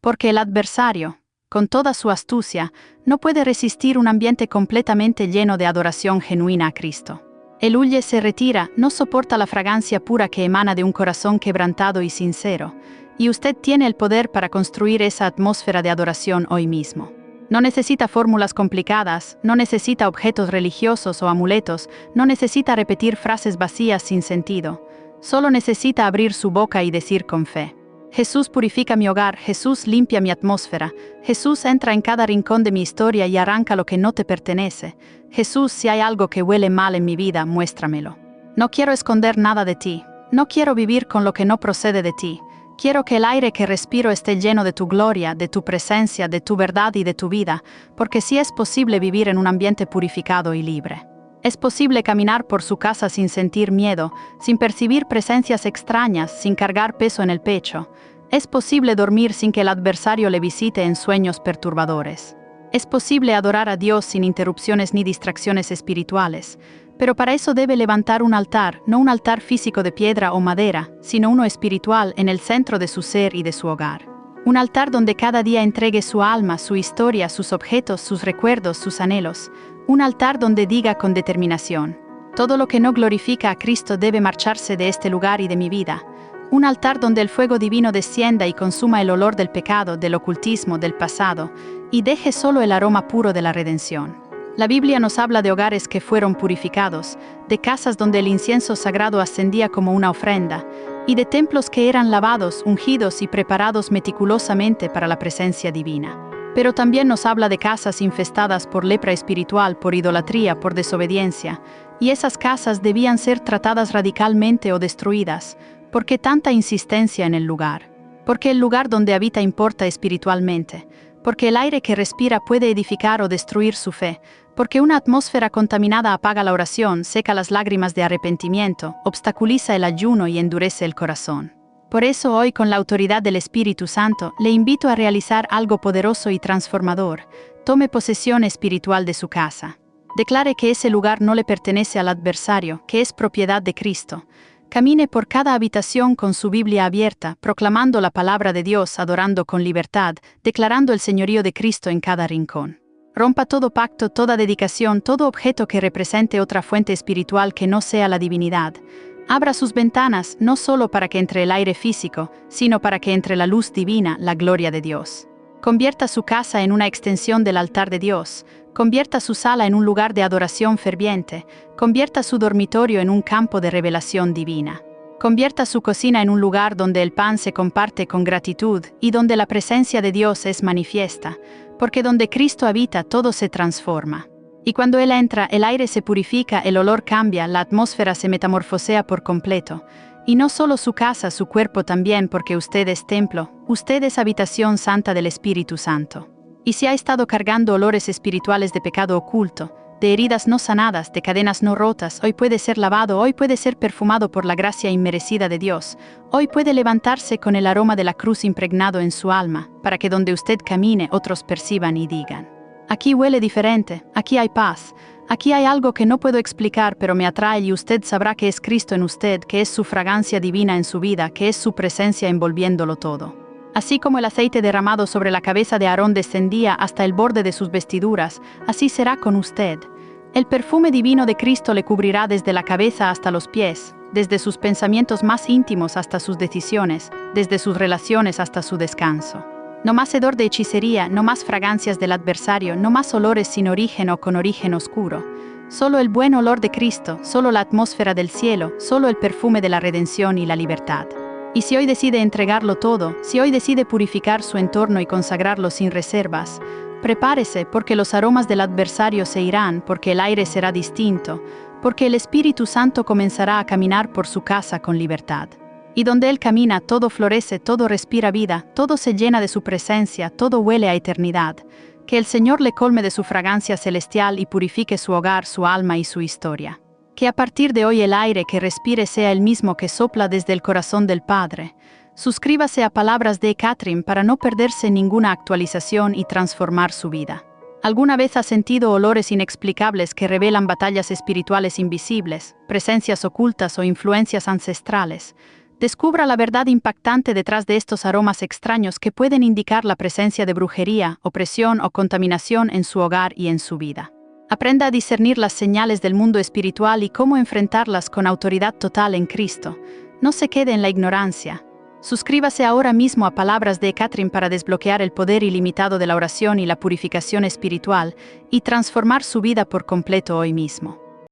porque el adversario, con toda su astucia, no puede resistir un ambiente completamente lleno de adoración genuina a Cristo. Él huye, se retira, no soporta la fragancia pura que emana de un corazón quebrantado y sincero, y usted tiene el poder para construir esa atmósfera de adoración hoy mismo. No necesita fórmulas complicadas, no necesita objetos religiosos o amuletos, no necesita repetir frases vacías sin sentido. Solo necesita abrir su boca y decir con fe: Jesús purifica mi hogar, Jesús limpia mi atmósfera, Jesús entra en cada rincón de mi historia y arranca lo que no te pertenece. Jesús, si hay algo que huele mal en mi vida, muéstramelo. No quiero esconder nada de ti, no quiero vivir con lo que no procede de ti. Quiero que el aire que respiro esté lleno de tu gloria, de tu presencia, de tu verdad y de tu vida, porque sí es posible vivir en un ambiente purificado y libre. Es posible caminar por su casa sin sentir miedo, sin percibir presencias extrañas, sin cargar peso en el pecho. Es posible dormir sin que el adversario le visite en sueños perturbadores. Es posible adorar a Dios sin interrupciones ni distracciones espirituales. Pero para eso debe levantar un altar, no un altar físico de piedra o madera, sino uno espiritual en el centro de su ser y de su hogar. Un altar donde cada día entregue su alma, su historia, sus objetos, sus recuerdos, sus anhelos. Un altar donde diga con determinación: todo lo que no glorifica a Cristo debe marcharse de este lugar y de mi vida. Un altar donde el fuego divino descienda y consuma el olor del pecado, del ocultismo, del pasado, y deje solo el aroma puro de la redención. La Biblia nos habla de hogares que fueron purificados, de casas donde el incienso sagrado ascendía como una ofrenda, y de templos que eran lavados, ungidos y preparados meticulosamente para la presencia divina. Pero también nos habla de casas infestadas por lepra espiritual, por idolatría, por desobediencia, y esas casas debían ser tratadas radicalmente o destruidas. ¿Por qué tanta insistencia en el lugar? Porque el lugar donde habita importa espiritualmente. porque el aire que respira puede edificar o destruir su fe, porque una atmósfera contaminada apaga la oración, seca las lágrimas de arrepentimiento, obstaculiza el ayuno y endurece el corazón. Por eso hoy, con la autoridad del Espíritu Santo, le invito a realizar algo poderoso y transformador. Tome posesión espiritual de su casa. Declare que ese lugar no le pertenece al adversario, que es propiedad de Cristo. Camine por cada habitación con su Biblia abierta, proclamando la palabra de Dios, adorando con libertad, declarando el señorío de Cristo en cada rincón. Rompa todo pacto, toda dedicación, todo objeto que represente otra fuente espiritual que no sea la divinidad. Abra sus ventanas, no solo para que entre el aire físico, sino para que entre la luz divina, la gloria de Dios. Convierta su casa en una extensión del altar de Dios. Convierta su sala en un lugar de adoración ferviente. Convierta su dormitorio en un campo de revelación divina. Convierta su cocina en un lugar donde el pan se comparte con gratitud y donde la presencia de Dios es manifiesta, porque donde Cristo habita todo se transforma. Y cuando Él entra, el aire se purifica, el olor cambia, la atmósfera se metamorfosea por completo. Y no solo su casa, su cuerpo también, porque usted es templo, usted es habitación santa del Espíritu Santo. Y si ha estado cargando olores espirituales de pecado oculto, de heridas no sanadas, de cadenas no rotas, hoy puede ser lavado, hoy puede ser perfumado por la gracia inmerecida de Dios, hoy puede levantarse con el aroma de la cruz impregnado en su alma, para que donde usted camine otros perciban y digan: aquí huele diferente, aquí hay paz, aquí hay algo que no puedo explicar pero me atrae, y usted sabrá que es Cristo en usted, que es su fragancia divina en su vida, que es su presencia envolviéndolo todo. Así como el aceite derramado sobre la cabeza de Aarón descendía hasta el borde de sus vestiduras, así será con usted. El perfume divino de Cristo le cubrirá desde la cabeza hasta los pies, desde sus pensamientos más íntimos hasta sus decisiones, desde sus relaciones hasta su descanso. No más hedor de hechicería, no más fragancias del adversario, no más olores sin origen o con origen oscuro. Solo el buen olor de Cristo, solo la atmósfera del cielo, solo el perfume de la redención y la libertad. Y si hoy decide entregarlo todo, si hoy decide purificar su entorno y consagrarlo sin reservas, prepárese, porque los aromas del adversario se irán, porque el aire será distinto, porque el Espíritu Santo comenzará a caminar por su casa con libertad. Y donde Él camina, todo florece, todo respira vida, todo se llena de su presencia, todo huele a eternidad. Que el Señor le colme de su fragancia celestial y purifique su hogar, su alma y su historia. Que a partir de hoy el aire que respire sea el mismo que sopla desde el corazón del Padre. Suscríbase a Palabras de Catherine para no perderse ninguna actualización y transformar su vida. ¿Alguna vez ha sentido olores inexplicables que revelan batallas espirituales invisibles, presencias ocultas o influencias ancestrales? Descubra la verdad impactante detrás de estos aromas extraños que pueden indicar la presencia de brujería, opresión o contaminación en su hogar y en su vida. Aprenda a discernir las señales del mundo espiritual y cómo enfrentarlas con autoridad total en Cristo. No se quede en la ignorancia. Suscríbase ahora mismo a Palabras de Catherine para desbloquear el poder ilimitado de la oración y la purificación espiritual y transformar su vida por completo hoy mismo.